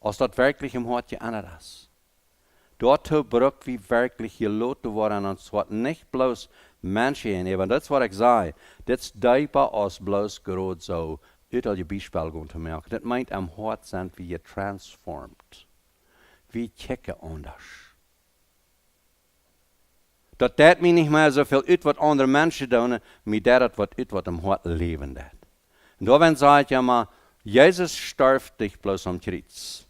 Als das wirklich im Hort geändert ist. Dort braucht wir wirklich gelotet worden, und zwar nicht bloß Menschen in, aber das, was ich sage, das ist deeper als bloß gerade so, das als Beispiel zu merken. Das meint, am Hort sind wir transformed. Wir checken anders. Dat mir nicht mehr so viel uit wat andere Menschen tun, mit dat wat uit wat am Hort leben dat. Und da wenn sagt ja mal, Jesus starb dich bloß am Kreuz.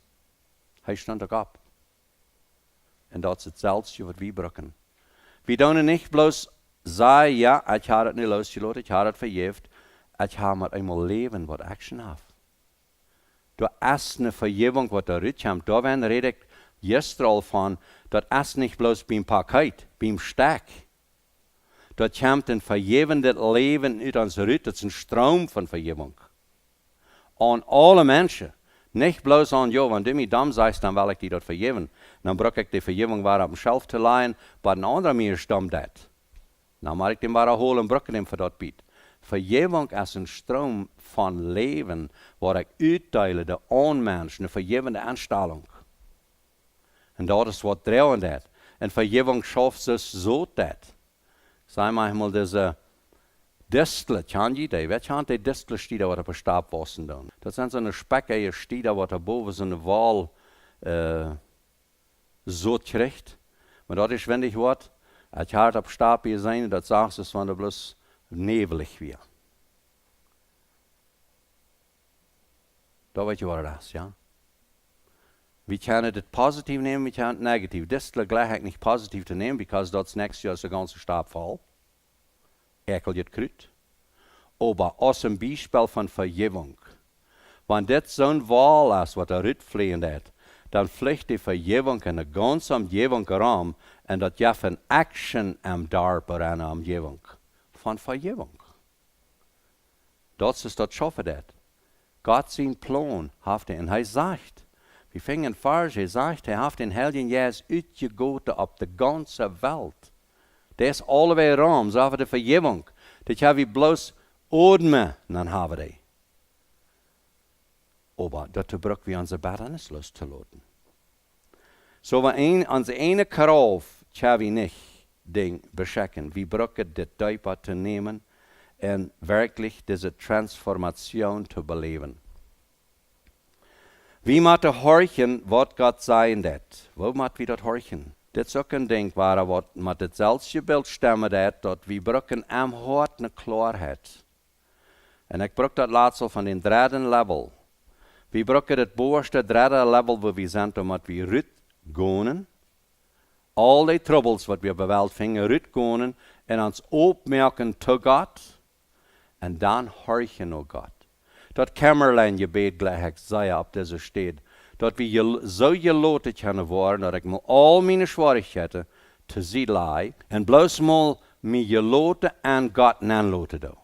Er stand doch ab. Und das ist das Selbste, was wir brauchen. Wir tun nicht bloß sagen, ja, ich habe das nicht losgelassen, ich habe das vergift, ich habe mal einmal Leben, was Action hat. Du hast eine Vergebung, was da rüberkommt. Da wenn redet gestern von, das ist nicht bloß beim Paket, beim Steck. Dort kommt ein vergebendes Leben uit uns raus. Das ist ein Strom von Vergebung. An alle Menschen. Nicht bloß an, ja, wenn du mir dumm sagst, dann will ich dir das vergeben. Dann brauche ich die Vergebung war auf dem Shelf zu leihen, bei ein anderer mir stammt das. Dann mache ich den mal holen und brauche den für das Biet. Vergebung ist ein Strom von Leben, wo ich uitteile der Mensch, eine vergebende Anstellung. Und das ist was drin ist. Und Vergebung schafft es so das. Sei manchmal diese Distel, kann je die? Wer kann die Distel steht da, was auf der Stab wassen dann? Das sind so eine speckige Stiede, was da boven so eine Wall so kriegt. Und das ist, wenn ich was, ich habe auf Stab hier sein, das sagst du, wenn du bloß nebelig wird. Da weißt du, was das ist, ja? Wir können das positiv nehmen, wir können das negativ. Das ist gleich nicht positiv zu nehmen, weil das nächste Jahr ist der ganze Stab voll. Ekel wird krüt. Aber aus dem Beispiel von Vergebung, wenn das so ein Wahl ist, was da rüberfliehen hat, dann fliegt die Vergebung in der ganzen Umgebung herum und das ja von Action am Darbe an der Umgebung. Von Vergebung. Das ist das Schaffen das. Gott sein Plan hat er, und er sagt, wir fingen falsch, er sagt, er hat den Helden Jesus uitgegoten auf die ganze Welt. Das ist alle rum, so haben wir die Vergebung. Das haben wir bloß atmen, dann haben wir die. Aber dazu brauchen wir unsere Bitternis loszulassen. So we onze ene kraaf, tja we niet ding beschikken. We brauchen dit duiper te nemen en werkelijk deze transformation te beleven. We moeten horen wat God zei dat. Hoe moeten we dat horen? Dit is ook een ding waar wat met hetzelfde beeld stemmen dat we brauchen am hart een klaarheid. En ik bruk dat laatste van den derde level. We brauchen het bovenste derde level waar we zijn, omdat we uitgaan. Al die troubles wat we beweld vingen, uitgaan en ons opmerken te God. En dan horen naar God. Dat Kämmerlein gebed gleich ik zei op deze stad. Dat we zo geloten kunnen worden, dat ik met al mijn schwierigheden te zien lei. En bloos mal me geloten en God nanloten doen.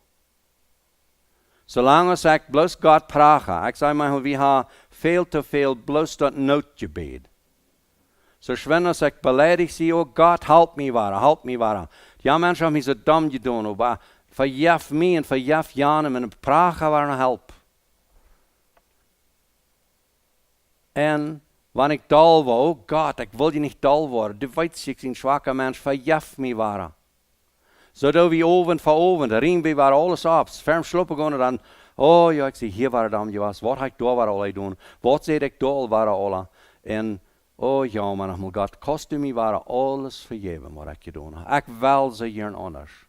Zolang als ik bloos God praten, ik zei maar, we hebben veel te veel bloos dat noodgebed. So schwen als ik beledig zie, oh God, help me waren. Ja, mensen hebben me zo dom gedaan, maar verjef me en verjef Jan en praten waren help. En wanneer ik dol was, oh God, ik wil je niet dol worden. Du weet, ik ben een zwakke mens, verjef me waren. Zodat we over de ring waren alles op. Ferm slopen gaan en dan, oh ja, ik zie hier waren dan je was. Wat heb ik daar waren al doen? Wat zei ik daar waren al? En oh ja, man, God, kostte me waren alles vergeven wat ik gedaan heb. Ik wil ze hier anders.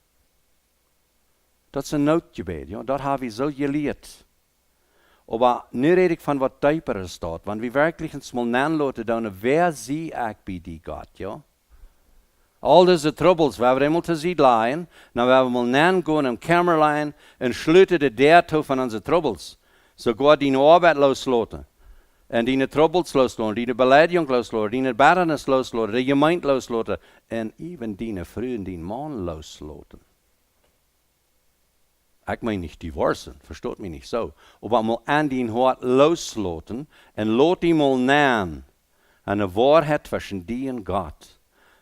Dat is een noodgebed, ja. Dat heb ik zo geleerd. Maar nu red ik van wat dieper staat, want we werkelijk eens mal nanloten doen, wer zie ik bij die God, ja? Al deze troubles, we hebben eenmaal te zien liggen, nou we hebben mal nan gaan in Kämmerlein en sluiten de deur toe van onze troubles. So God die arbeid loslaten. En die troubles loslaten, die beleidigung loslaten, die baddenis loslaten, die gemeente loslaten. En even die vrouw en die man loslaten. Ik meen niet divorcen, verstoot me niet zo. Maar mal aan die hart loslaten en laat die mal nan aan de waarheid tussen die en God.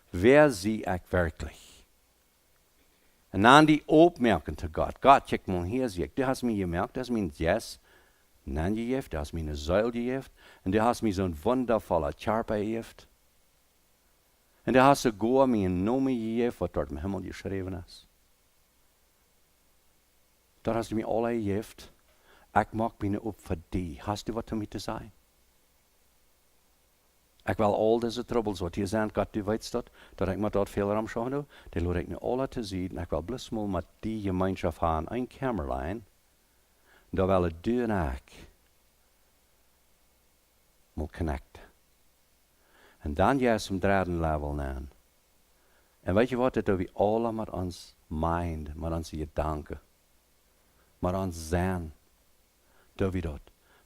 Wer zie ik werkelijk? En dan die opmerken te God. God, kijk mal hier, zie ik. Du hast mir gemerkt, dat is mijn yes. Nan gegeven, du hast mir eine Säule gegeven. En du hast mir zo'n wondervolle Charpe gegeven. En du hast sogar mir een Nome gegeven, wat dort im Himmel geschreven is. Dat hast du mir alle gegeven. Ik maak me op voor die. Hast du wat om te zeggen? Ik wil al deze troubles wat hier zijn, God, du weet dat ik met dat veel ramschauen doe. Die laat ik nu alle te zien. Ik wil bloos mal met die gemeenschap aan, een Kämmerlein. Daar wil ik du en ik mal connecten. En dan juist om derde level aan. En weet je wat, dat doen we alle met ons mind, met onze gedanken. Met ons zijn. Doen we dat.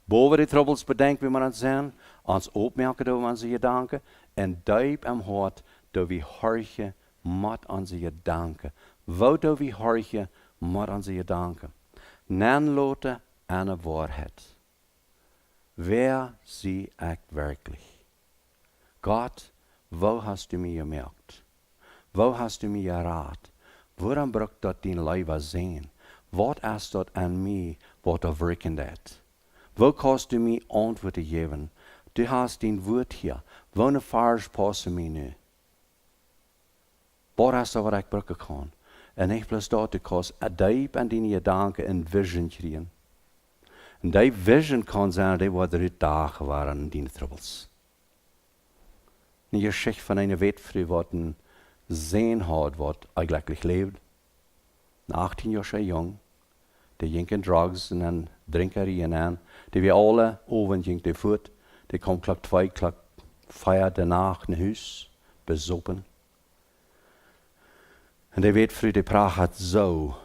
Boven die troubles bedenken we met ons zijn. Ons opmerken door onze gedanken. En diep in hart doen we horchen met onze gedanken. Wat doen we horchen met onze gedanken? Nanloten aan de waarheid. Wer zie ik werkelijk? God, wo hast du mir gemerkt? Wo hast du mir geraad? Waarom brukt dat die leven zijn? Wat is dat aan mij wat er werken dat? Wo kannst du mir antwoorden geven? Du hast den woord hier. Wanneer vaars passen mij nu? Wat is dat wat ik brukken kan? En ik plus dat de kost diep aan die gedanken een vision krijgen. En die vision kan zijn dat wat er dagen waren in die troubles. Een geschichte van een wetvrouw wat een zin had wat eigenlijk leeft. 18 jaar jong. Die ging in drugs en dan drinkerieën aan. Die we alle over ging de voet. Die kwam klok 2, klok 4 daarna naar huis. Bezopen. En die wetvrouw die praat het zo.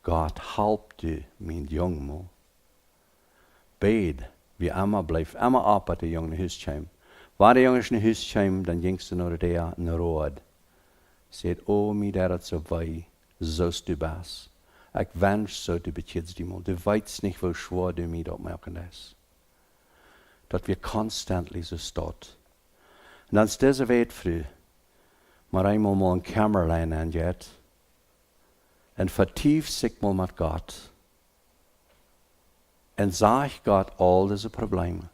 God helpt u, mijn jongman. Bid, wie immer blijft, immer op dat de jongen naar huis kwam. Waar de jongens naar huis kwam, dan ging ze naar de rood. Zegt, oh, mij dat het zo wij, zoals du bent. Ik wens zo te betjets die man. Du weet niet hoe schwer du mij dat maken is. Dat we constantly zo staat. En dan is deze wetvrouw, maar eenmaal mal een Kämmerlein aangeet. En vertieft zich mal met God. En zag God al deze problemen.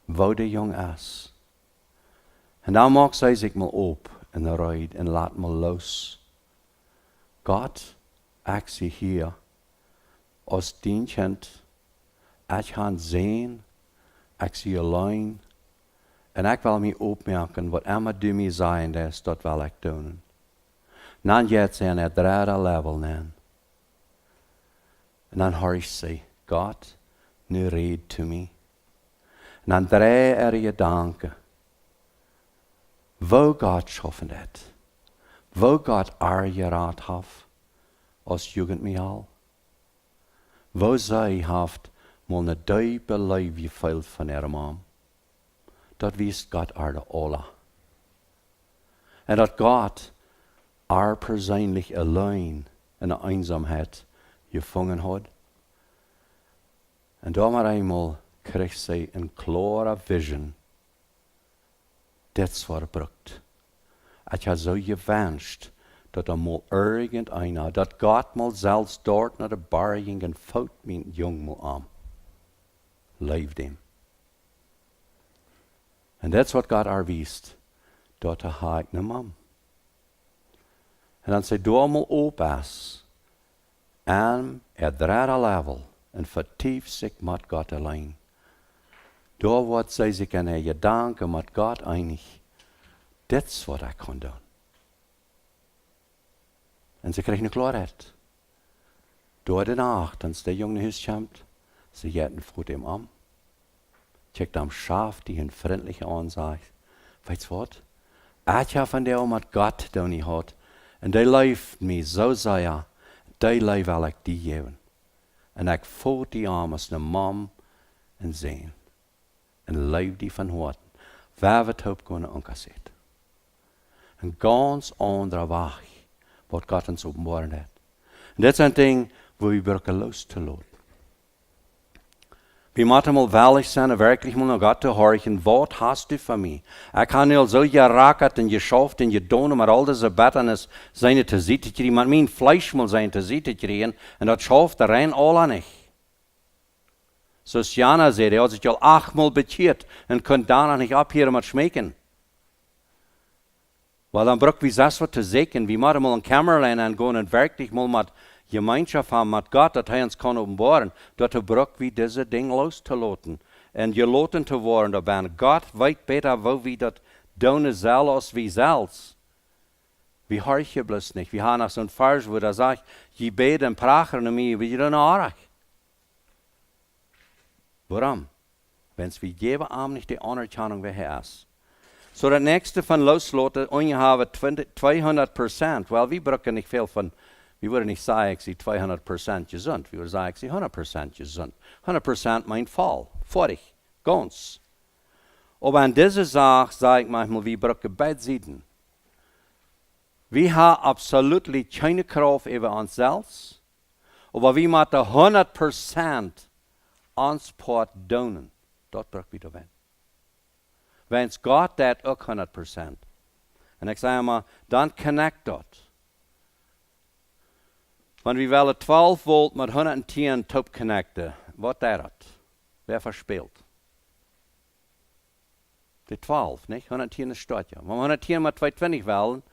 Wo de jong is. En dan maakt zij zich mal op in de ruid en laat me los. God, ik zie hier, als dien kind, ik ga zien, ik zie alleen, en ik wil me opmerken, wat immer du mij zijn is, dat wil ik doen. Dan gaat ze in het derde level nemen. En dan hoor ik ze, God, nu red to me. En dan draai je danken. Wo God schaffen het. Wo God je raad heeft, als jugend mij al. Wo zij heeft, mal een diepe lijf gevuld van haar mam. Dat wist God de alle. En dat God persoonlijk alleen in de eenzaamheid gevangen had. En dan maar eenmaal kreeg zij een klare vision. Dit is wat brukt. Ik had zo gewenst dat mal irgendeiner, dat God mal zelfs dort naar de bar ging en fout mijn jong mal aan. Leef hem. En dat is wat God wist. Dat had ik naar mam. En dan zei door mal op is. En derde level. En vertief zich met God alleen. Door wat zij zich aan je danken met God einig. Dit is wat ik kon doen. En ze kregen een klaarheid. Door de nacht, als de jongen huis komt, ze jetten voor hem aan. Checkt am scharf die hun vriendlich aan sagt, weißt wat? Ik heb van jou met God doen gehad. En die leeft me zo zeer, die leef wil ik die geven. En ik voert die aan als een mam en zin. En leef die van hoorten. Waar we het hoop kunnen onkasseren. Een ganz andere weg, wat God ons openbaren heeft. En dit zijn dingen waar we brokken los te laten. We moeten mal weilig zijn en werkelijk mal naar God te horen. Wat hast du voor mij? Ik heb nu al zo geraakt en geschaft en gedaan, maar al deze betten zijn te zien te krijgen. Maar mijn vlees moet zijn te zien te krijgen. En dat schaft er rein alle niet. Zoals Jana zei, hij had zich al 8-mal bekeerd en kon daarna niet opheren met schmeken. Wel, dan braucht we das wat te zeggen. We moeten mal een Kämmerlein aangaan en werkelijk mal met Gemeinschaft haben mit Gott, dat hij ons kan openbaren, dat er braucht we deze ding los te laten. En gelaten te worden daarbij. God weet beter wo we dat doen zullen als we zelfs. We horen je bloß niet. We hebben nog zo'n vers waar dat zegt, je beden en praten naar mij, wie je dan aardig. Waarom? Wenn we geven aan niet de anerkennung wie hij is. So dat nächste van loslaten, ongehaven 200%. Wel, we brauchen niet veel van. We worden niet zeggen, ik zie 200% gezond. We worden zeggen, ik zie 100% gezond. 100% mijn fall. Vorig. Ganz. Aber an dieser Sache sage ich manchmal, wir brauchen beide Seiten. Wir haben absolut keine Kraft über uns selbst. Aber wir müssen 100% uns Part doen. Das braucht wir dabei. Wenn es Gott dat auch 100%. Und ich sage immer, dann connect dort. Wenn wir willen 12 Volt mit 110 top connecten, wat dat? Wer verspielt? Die 12, nicht? 110 ist statt, ja. Wenn wir 110 mit 220 wollen,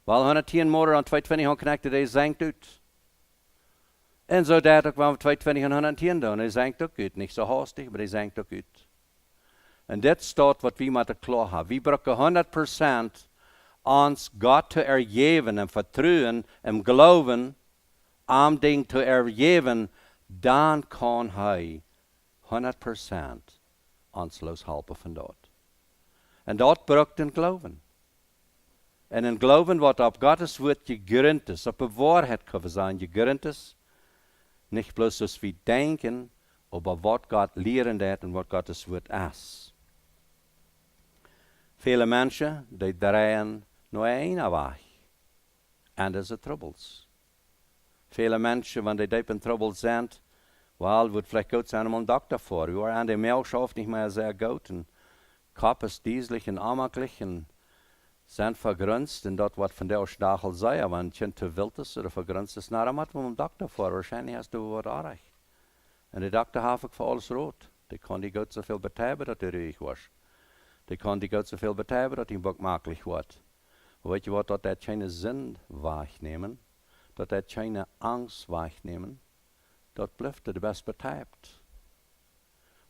weil 110 Motor an 220 haben connected, der senkt ut. Und so dat auch, wenn wir 220 und 110 tun, der senkt auch ut. Nicht so hastig, aber der senkt auch ut. Und das steht, was wir mit klar haben. Wir brauchen 100% uns Gott zu ergeben, im Vertrauen, im Glauben, am Ding zu ergeben, dann kann er 100% uns loshelpen von dort. Und dort braucht den Glauben. Und ein Glauben, was auf Gottes Wort gegründet ist, auf die Wahrheit kann sein, gegründet ist, nicht bloß, dass wir denken, aber was Gott lehren hat und was Gottes Wort ist. Viele Menschen, die drehen nur einen Weg. Und das sind Troubles. Viele Menschen, wenn die deep in Trouble sind, well, wird vielleicht gut sein, einen Doktor vor. Wir waren an der Milchschaft nicht mehr sehr gut. Und Kopf ist dieselig und armaglich und sind vergrünzt. Und dort wird von der Stachel sei. Aber wenn ein Kind zu wild ist oder vergrünzt ist, na, dann muss man einen Doktor vor. Wahrscheinlich hast du was arg. Und der Doktor hat für alles rot. Die kann die gut so viel betreiben, dass du ruhig warst. Die kan die Gott so viel betreiben, dat die bekmakelijk wordt. Weet je wat, dat dat keine Sinn wegnemen, dat dat keine Angst wegnemen, dat blijft de best betreibt.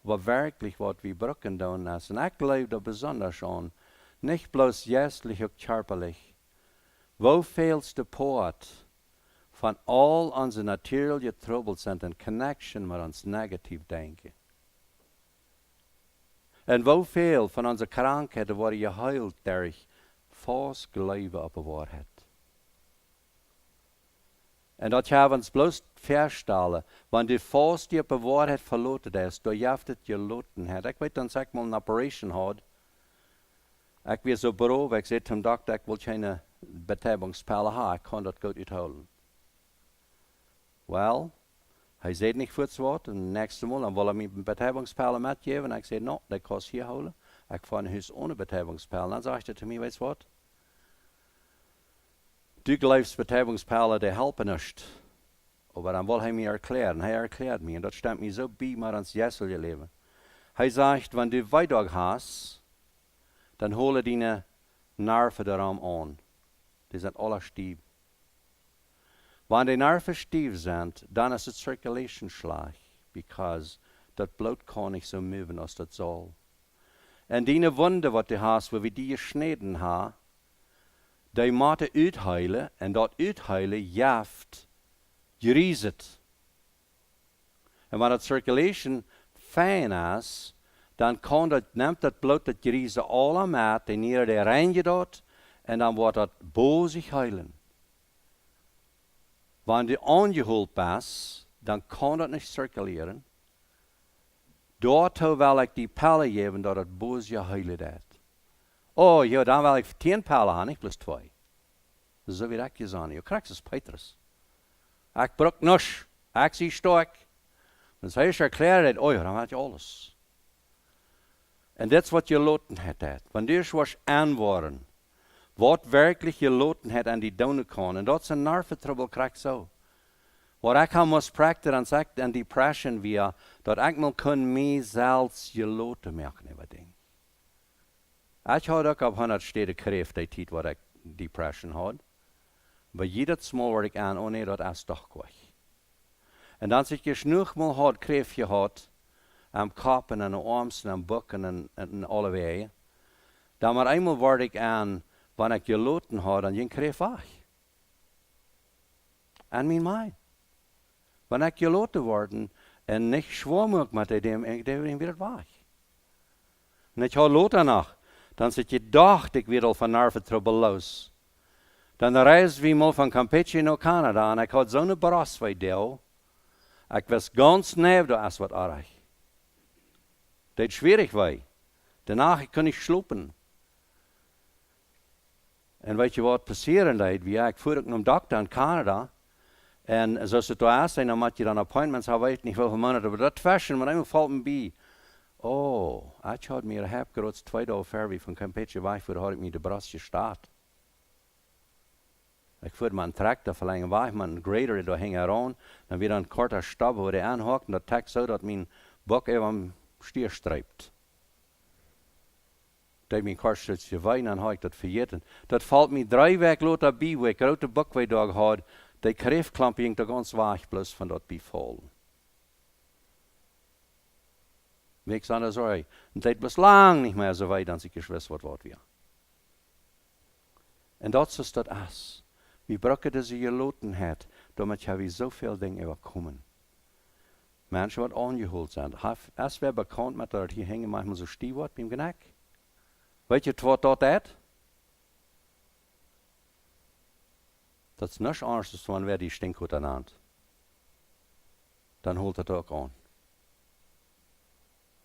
Aber wirklich, was wir brücken tun lassen, ich glaube da besonders an, nicht bloß geistlich und körperlich. Wo fehlst der Port von all unsere natürlichen Trouble sind in Connection mit uns negativ denken? Und wo viel von unseren Krankheiten wurde geheilt durch fast Glauben auf die Wahrheit? Und dat gaan we ons bloß feststellen, wenn die fast die op die Wahrheit verloren ist, da jaftet gelotenheid. Ich weet, als ich mal eine Operation had, ich war so beroofd, ich sagte zum Doktor, ich will keine Betäubungspille haben, ich kann das gut uithouden. Well, hij zei niet voor het woord, en het nächste Mal, dan wil hij me een betäubungspille metgeven, en ik zei, no, dat kan hier houden. Ik van huis ohne betäubungspille. Dan zei hij te mij, weet je wat? Du glaubst, Betäubungspille, die helpen nicht. Aber dann will er mir erklären. Er erklärt mir, und das stimmt mir so bei mir ans Jesselje Leben. Er sagt, wenn du Weidog hast, dann hole deine Nerven daran an. Die sind alle stief. Wenn die Nerven stief sind, dann ist es Circulation schlecht, because das Blut kann nicht so moven, als das soll. Und deine Wunde, was du hast, wo wir die geschnitten haben, die moeten uitheilen, en dat uitheilen jaft gerieset. En wanneer dat circulation fijn is, dan neemt dat bloed dat geriezen alle met, en hier de rein dat, en dan wordt dat bozig heilen. Wanneer die ongehuld is, dan kan dat niet circuleren. Daartoe wil ik die pille geven, dat het bozig heilen dat. Oh ja, dan wil ik 10 pijlen hebben, niet plus 2. Zo wie ik je zeggen. Je krijgt het Petrus. Ik bruk niks. Ik zie sterk. Dan zei je erklärt, oh ja, dan weet je alles. En dat is wat je loten hebt. Wanneer je was aanworden, wat werkelijk je loten hebt aan die doen kan. En dat is een nerventrouble krijgt zo. Wat ik moest prakteren en zegt en depression via, dat ik mal kan mezelf je loten merken over dingen. Ik had ook op 100 steden kreeft die tijd wat ik depression had. Maar jedes Mal word ik aan, oh nee, dat is toch kwach. En als ik genoeg mal had kreeft gehad, am kop en aan de arms en aan bukken en alle wegen, dan maar eenmaal word ik aan, wanneer ik geloten had, en je kreeft weg. En mijn mind. Wanneer ik geloten worden, en niet schwaar met dem, ik deed hem weer weg. En ik had loten nog. Dan zit je dacht ik weer al van nerventrouble los. Dan reisden we mal van Campeche naar Canada en ik had zo'n bras bij deel. Ik was ganz nervig als wat erg. Dat schwierig was. Daarna kon ik slopen. En weet je wat passeren deed? Ik voerde naar een dokter in Canada. En zoals het was, dan moet je dan appointments hebben, weet niet hoeveel maanden. Maar dat fashion, maar eenmaal valt me bij. Oh, ik had me een groot 2 dagen ver van Campeche weg, voor had ik me de bras gestart. Ik voerde mijn tractor verlengen weg, mijn grader daar hing aan, dan weer een korte stap waar hij aanhakt, en dat tekst zo dat mijn bok even am stier strijpt. Dat mijn kortstutje wijn, dan had ik dat vergeten. Dat valt me 3 weken later bij, waar ik grote bok waar daar had, die kreefklamp ging daar ganz weg, plus van dat bevallen. Weeks anders sorry. En dat was lang niet meer zo weit, als ik wist wat weer. En dat is dat as. Wie brauchen diese Gelotenheit, damit habe ich so viele Dinge überkommen. Menschen, die angeholt sind. Es wäre bekannt, mit der hier hängen manchmal so Stiefwort beim Genack. Weißt du, was dort ist? Das ist nichts anderes, als wenn wer die Stinkhutter nennt. Dann holt er auch an.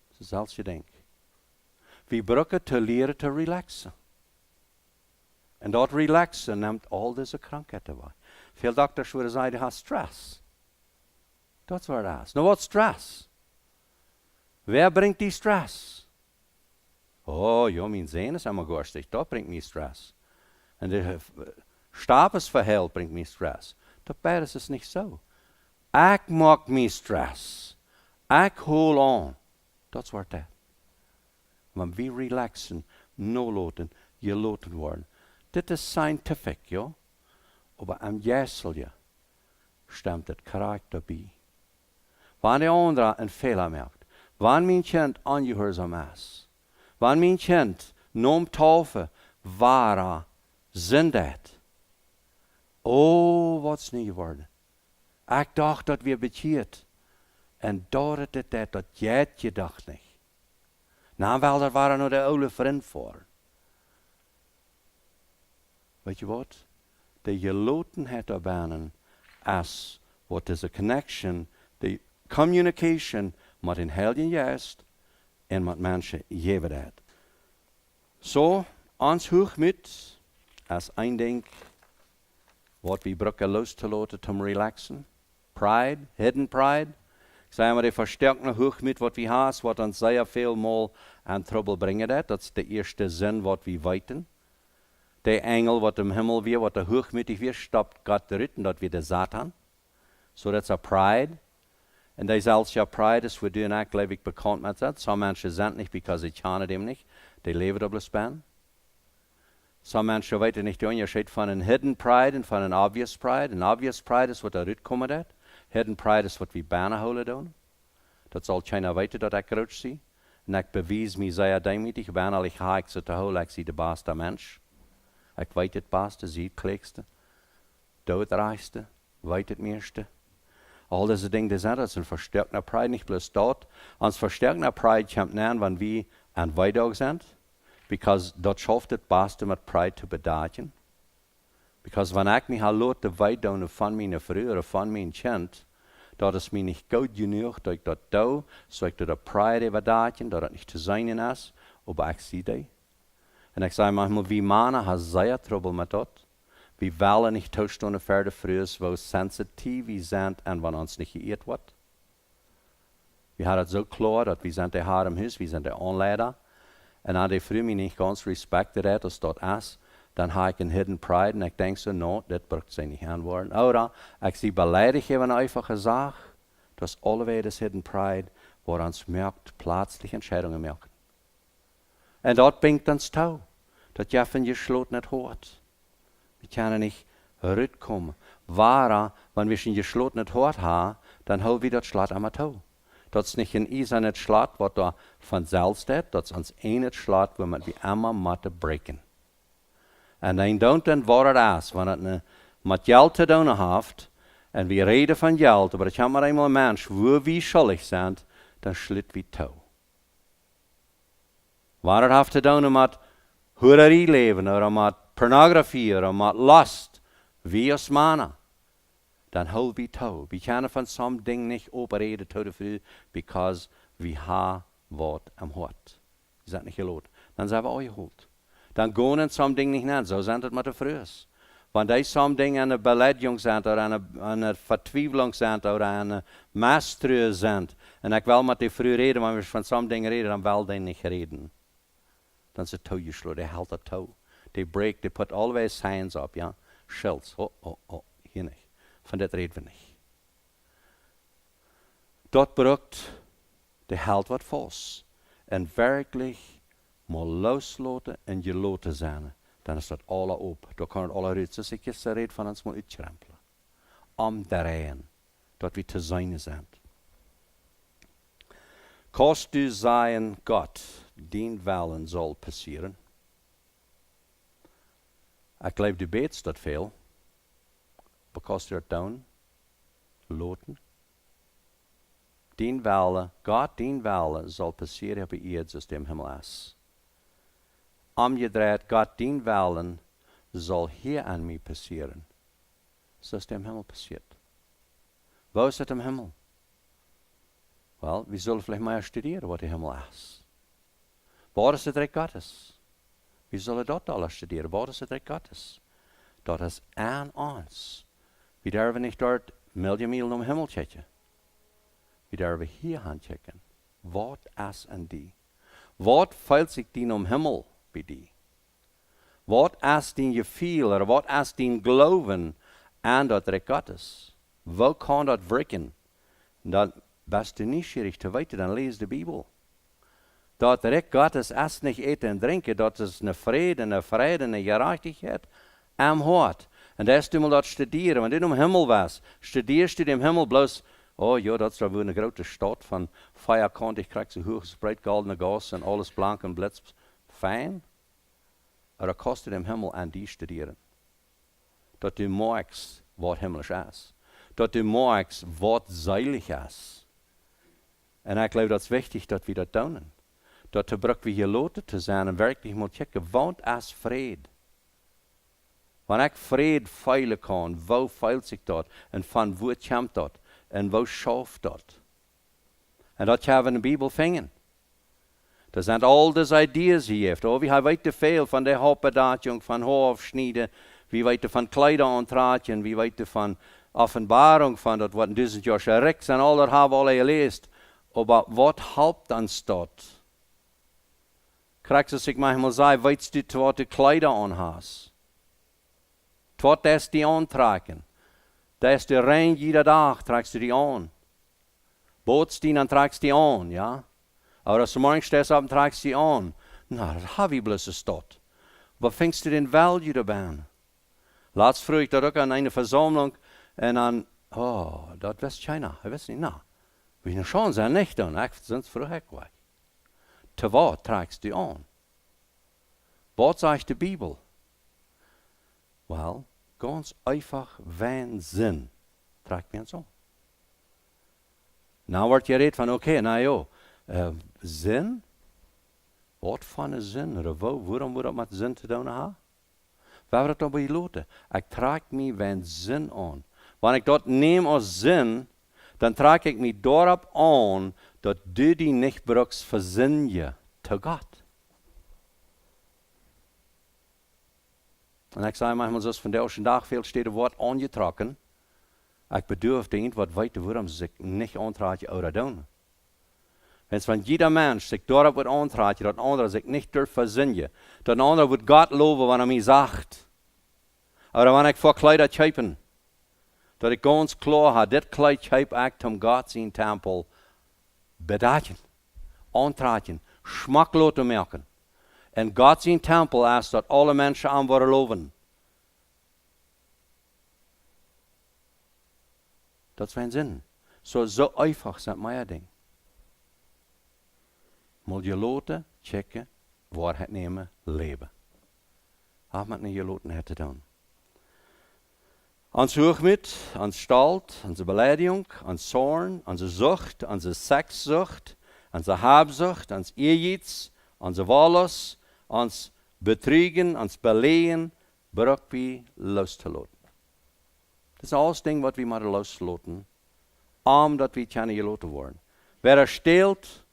Das ist alles gedenk. Wir brauchen zu leren zu relaxen. En dat relaxen neemt al deze krankheden weg. Veel dokters willen zeggen, je hebt stress. Dat is waar het is. Nou, wat stress? Wer brengt die stress? Oh, ja, mijn zin is helemaal gorstig. Dat brengt mij stress. En de stapelsverhaal brengt mij stress. Dat beide is het niet zo. Ik maak mij stress. Ik hol aan. Dat is waar het is. Wanneer we relaxen, noloten, geloten worden. Dit is scientific, ja. Maar am Jässelje stemt het karakter bij. Wanneer de andere een fehler maakt, wanneer mijn kind ongehoorzaam is, wanneer mijn kind noem taufe, waar zijn dat? Oh, wat is niet geworden. Ik dacht dat we bekeerd. En door het dat jij je dacht niet. Nou wel, dat waren nog de oude vriend voor. Weet je wat? De geloten het erbanen als wat is a connection, de communication met een heilige geest en met mensen geven dat. Zo, ons hoogmoed als een ding wat we brukken los te laten om relaxen. Pride, hidden pride. Ik zei maar, de versterkende hoogmoed wat we hebben, wat ons zeer veel mal aan trouble brengen dat. Dat is de eerste zin wat we weten. De engel wat im Himmel weer, wat de hoogmoedig weer, stopt God eruit en dat weer de Satan. So dat is a pride. En die zelfs ja pride is, we doen ook, geloof ik, bekend met dat. Sommige mensen zijn niet, because ze kennen dem niet. Die leven op de span. Sommige mensen weten niet de onderscheid van een hidden pride en van een obvious pride. Een obvious pride is wat eruit komt dat. Hidden pride is wat we bijna houden doen. Dat zal China weten dat ik groot zie. En ik bewijs me zeer demütig, bijna ik ga ik ze te houden, ik zie de beste mens. Ik weet het beste, zie het kliekste, doodrijkste, weet het meeste. Al deze dingen zijn, dat is een versterkende pride, niet bloos dat. Ons versterkende pride komt neer wanneer we aan weidag zijn. Because dat schafft het beste met pride te bedagen. Because wanneer ik me laat de weidag van mijn vrouw of van mijn kind, dat is me niet goed genoeg dat ik dat doe, zo ik de pride bedagen, dat het niet te zijn is, maar ik zie dat. En ik zei manchmal, wie mannen hebben zeer trouble met dat. We willen niet toestonden verder vroeg, wo sensitief we zijn en wanneer ons niet geëerd wordt. We hadden het zo klaar dat we zijn de haar im huis, we zijn de aanleider. En als die vrouw mij niet ganz respecteert als dat is, dan heb ik een hidden pride en ik denk zo, no, dit brukt zij niet aan worden. Oder, ik zie beleidig hebben einfach gezegd, dat is allebei das hidden pride, waar ons merkt, plaatselijk Entscheidungen merken. En dat brengt ons touw. Dat je van je sloot niet hoort. We kunnen niet uitkomen. Wanneer we je sloot niet hoort hebben, dan houden we dat slot aan het touw. Dat is niet een ijzeren slot wat er vanzelf staat. Dat is ons ene slot waar we allemaal moeten breken. En dan don't het waar is. Wanneer het met geld te doen heeft, en we reden van geld, maar het is maar eenmaal een mens, waar we schuldig zijn, dan slit we touw. Waar het heeft te doen met hoererie leven, of met pornografie, of met lust, wie als mannen, dan houden we touw. We kunnen van sommige dingen niet opereren tot de vrede, because we hebben wat am hart. We zijn niet geloot. Dan zijn we al gehoord. Dan gaan we sommige dingen niet naar, zo zijn het met de vrees. Wanneer sommige dingen aan de beleding zijn, of aan een vertwijfeling zijn, of aan een mastertreu zijn, en ik wil met die vrede reden, maar we van sommige dingen reden, dan wil die niet reden. Dan is het touw gesloten, die houdt het touw. Die breekt, die put always signs op, ja. Schilds, hier niet. Van dit reden we niet. Dat brukt, die houdt wat vast. En werkelijk maar loslaten en geloten zijn, dan is dat alle op. Dan kan het alle uit. Dus ik is de reden van ons moet uitschrempelen. Om de reden, dat we te zijn zijn. Kost du zijn God, dien willen zal passeren. Ik geloof de beets dat veel. Because they're down, loten. Dien willen, God dien willen zal passeren op de aarde als dem Himmel is. Omgedraaid, God dien willen zal hier aan mij passeren. Zoals dem Himmel passiert. Waar is het im Himmel? Wel, we zullen vielleicht maar studeren wat de Himmel is. Waar is het Rijk Gottes? We zullen dat alles studeren. Waar is het Rijk Gottes? Dat is aan ons. We durven niet dort miljoen mijl om Himmel checken. We durven hier gaan checken. Wat is en die? Wat feilt zich die om Himmel bij die? Wat is die gevoel, wat is die geloven aan dat Rijk Gottes? Waar kan dat werken? Dan best du nieuwsgierig te weten, dan lees de Bijbel. dat ik Gottes Essen nicht eten en drinken, dat is eine Vrede, eine Gerechtigkeit am Hort. En das du mal dort studieren, wenn du im Himmel warst, studierst du im Himmel bloß, oh ja, das ist da wohl eine große Stadt von Feierkant, ich krieg so hohes, breit goldene Gas und alles blank und blitz. Fein. Oder kostet im Himmel an die studieren. Dat du merkst, was himmlisch ist. Dat du merkst, was seilig ist. Und ich glaube, das ist wichtig, dass wir das tun. Dat de brug wie geloten te zijn en werkelijk moet kijken, want als vrede. Wanneer ik vrede veilen kan, waar veilt zich dat? En van waar komt dat? En waar schaft dat? En dat hebben we in de Bijbel vinden. Dat zijn al deze ideeën die heeft. Oh, wie weet te veel van de hoppedaadjong, van hoofdsnijden. Wie weet van kleiderantraadjen. Wie weet van Offenbarung, van dat wat in 1000 jaar rechts en al dat hebben we al gelezen. Maar wat helpt ons dat? Krijg je zich manchmal sagen, weißt du, wat de Kleider anhast? Wat das die antrekken? Das ist der rein jeder Tag, trägst du die an. Bootstien, dann trägst du die an, ja? Aber als du morgens stehst ab und trägst die an. Na, das habe ich bloß dort. Was fängst du den Value dabei? Laatst vroeg ich da auch an eine Versammlung und dann, oh, das weiß keiner. Ich weiß nicht, na. Wie eine Chance, nicht dann. Sonst vroeg ich weg. Te wat trägst du an? Was sagt die Bibel? Well, ganz einfach, wenn Sinn trägt mir so. Nou wordt je reed van, okay, nou ja, Sinn? Wat van een Sinn? Oder waarom moet dat met Sinn te doen hebben? Waar wordt dat bij loten? Ik trek me wenn Sinn aan. Wanneer ik dat neem als Sinn, dan trek ik me daarop aan, dat du die nicht brauchst versinn je zu Gott. Und ich sage manchmal so, von der ersten Tag viel steht das Wort angetragen. Ich bedürfte irgendwas weiter, warum sie sich nicht antragen oder tun. Wenn es von jeder Mensch sich darauf wird antragen, dass andere sich nicht durch versinnen, dass andere wird Gott loben, wenn mir sagt. Oder wenn ich vor Kleider kaufen, dass ich ganz klar habe, das Kleid kaufe ich zum Gott sein Tempel bedachten, antragen, schmacklos zu merken. En Gott sein Tempel ist, dass alle Menschen an worden loben. Das ist mein Sinn. So einfach ist mein Ding. Mal je loten, checken, Wahrheit nehmen, leben. Hat man nicht geloten hätte tun. Ans Hochmut, ans Stalt, ans Beleidigung, ans Zorn, ans Sucht, ans Sexsucht, ans Habsucht, ans Ehrgeiz, ans Wollust, ans Betrügen, ans Belehen, braucht wie loszulassen. Das ist alles Ding, was wir mal loslassen, dass wir keine geloten worden. Wer stehlt,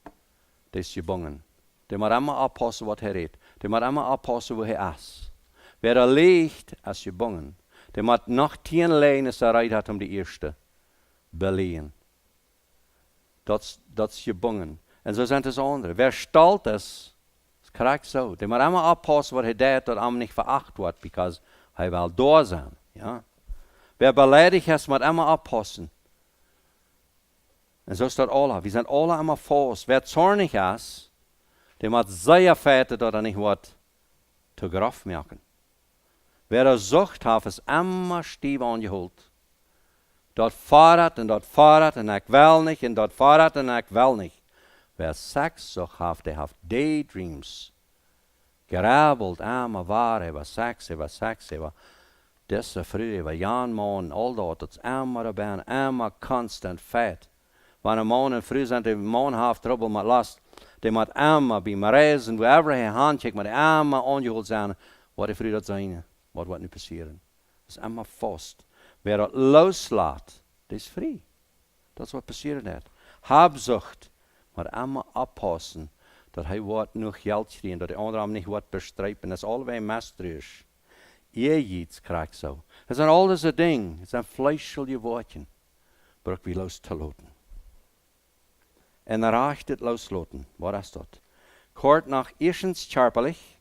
der ist gebunden. Der muss immer aufpassen, was er redet. Der muss immer aufpassen, wo er ist. Wer liegt, ist gebunden. Der muss noch 10 Lehen, als er hat, die erste belehen. Das ist gebunden. Und so sind das andere. Wer stolz ist, ist korrekt so. Der muss immer aufpassen, was er tut, dass er nicht verachtet wird, because er will da sein. Ja? Wer beleidigt ist, muss immer aufpassen. Und so ist das alle. Wir sind alle immer fast. Wer zornig ist, der muss sehr fette, dass er nicht wird zu Graf merken. Wer er Sucht hat, ist immer stief angeholt. Dort fahrt und ich will nicht, und dort fahrt und ich will nicht. Wer Sexsucht hat, der hat Daydreams. Gerabelt, immer wahr, über Sex, über diese Früh, über Jan, Mann, all das ist immer dabei, immer konstant fett. Wenn ein Mann und Früh sind, der Mann hat Trouble mit Lust, der muss immer beim Reisen, wherever er handcheckt, muss er immer angeholt sein, was die Früh das sein, was wird nicht passieren. Das ist immer fast. Wer das loslässt, der ist frei. Das ist was passieren hat. Habsucht, muss immer aufpassen, dass er wird nur Geld kriegen, dass die anderen nicht wird bestreiten. Das ist allweil messtrisch. Ehrgeiz kriegt so. Das sind all diese Dinge, das sind fleischliche Worte. Braucht wir loszulassen. En reicht het loslaten. Wat is dat? Kort nach erstens körperlich.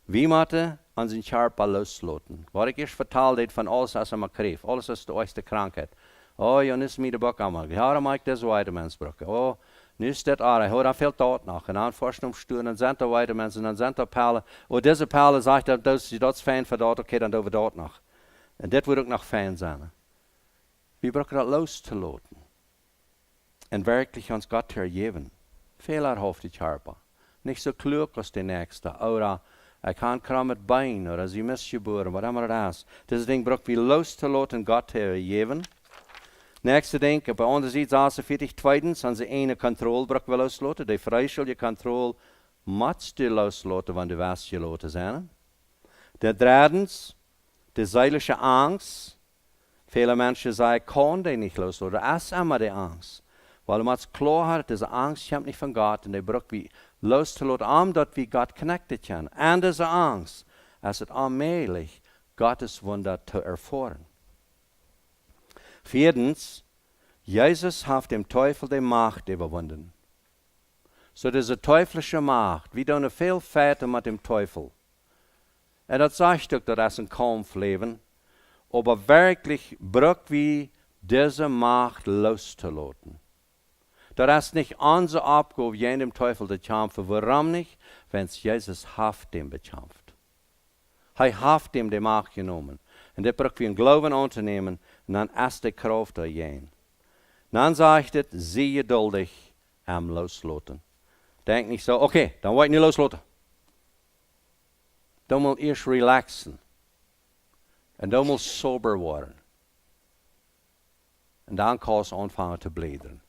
Wie moeten aan zijn körper loslaten? Wat ik eerst vertaald heb van alles als er kreeg. Alles is de eerste krankheid. Oh, je is mij de bak allemaal. Ja, dan maak ik deze weitermensbrüche. Oh, Nu is dit aardig, hoor, dan fehlt dort noch. En dan Forschungsstunden, dan zijn er weiter mensen, dan zijn er Perlen. Und diese Perle sagt, dat is fijn voor dort, okay, dan doen we dort noch. En dit wordt ook nog fijn zijn. Wir brauchen das loszulassen. Und wirklich uns Gott vergeben. Fehlerhaftig harper. Nicht so klug als der Nächste. Oder ich kann kaum mit Bein oder sie missgeboren, was immer das ist. Das Ding braucht wir loszulassen, Gott vergeben. Nächste Ding, bei uns sieht es aus, zweitens, an sie eine Kontrolle braucht wir loszulassen. Die freischuldige Kontrolle musst du loszulassen, wenn du was gelassen sind. Der drittens, die seelische Angst. Viele Menschen sagen, kann die nicht loslassen. Das ist immer die Angst. Weil man es klar hat, diese Angst kommt nicht von Gott und die braucht wie loszulassen, um dort wie Gott connected kann. Und diese Angst, es ist allmählich Gottes Wunder zu erfahren. Viertens, Jesus hat dem Teufel die Macht überwunden. So diese teuflische Macht, wir tun viel Fährte mit dem Teufel. Und das sagt doch, dass es ein Kampfleben. Aber wirklich braucht wir diese Macht loszulassen. Das ist nicht unsere Aufgabe, jenem Teufel zu kämpfen. Warum nicht? Wenn es Jesus hat dem bekämpft. Er hat ihm die Macht genommen. Und das braucht wir einen Glauben anzunehmen. Und dann ist die Kraft da gehen. Dann sagt es, sie geduldig am loslassen. Denk nicht so, okay, dann wollte ich nicht loslassen. Dann muss ich relaxen. Und dann muss sober werden. Und dann kannst du anfangen zu blädern.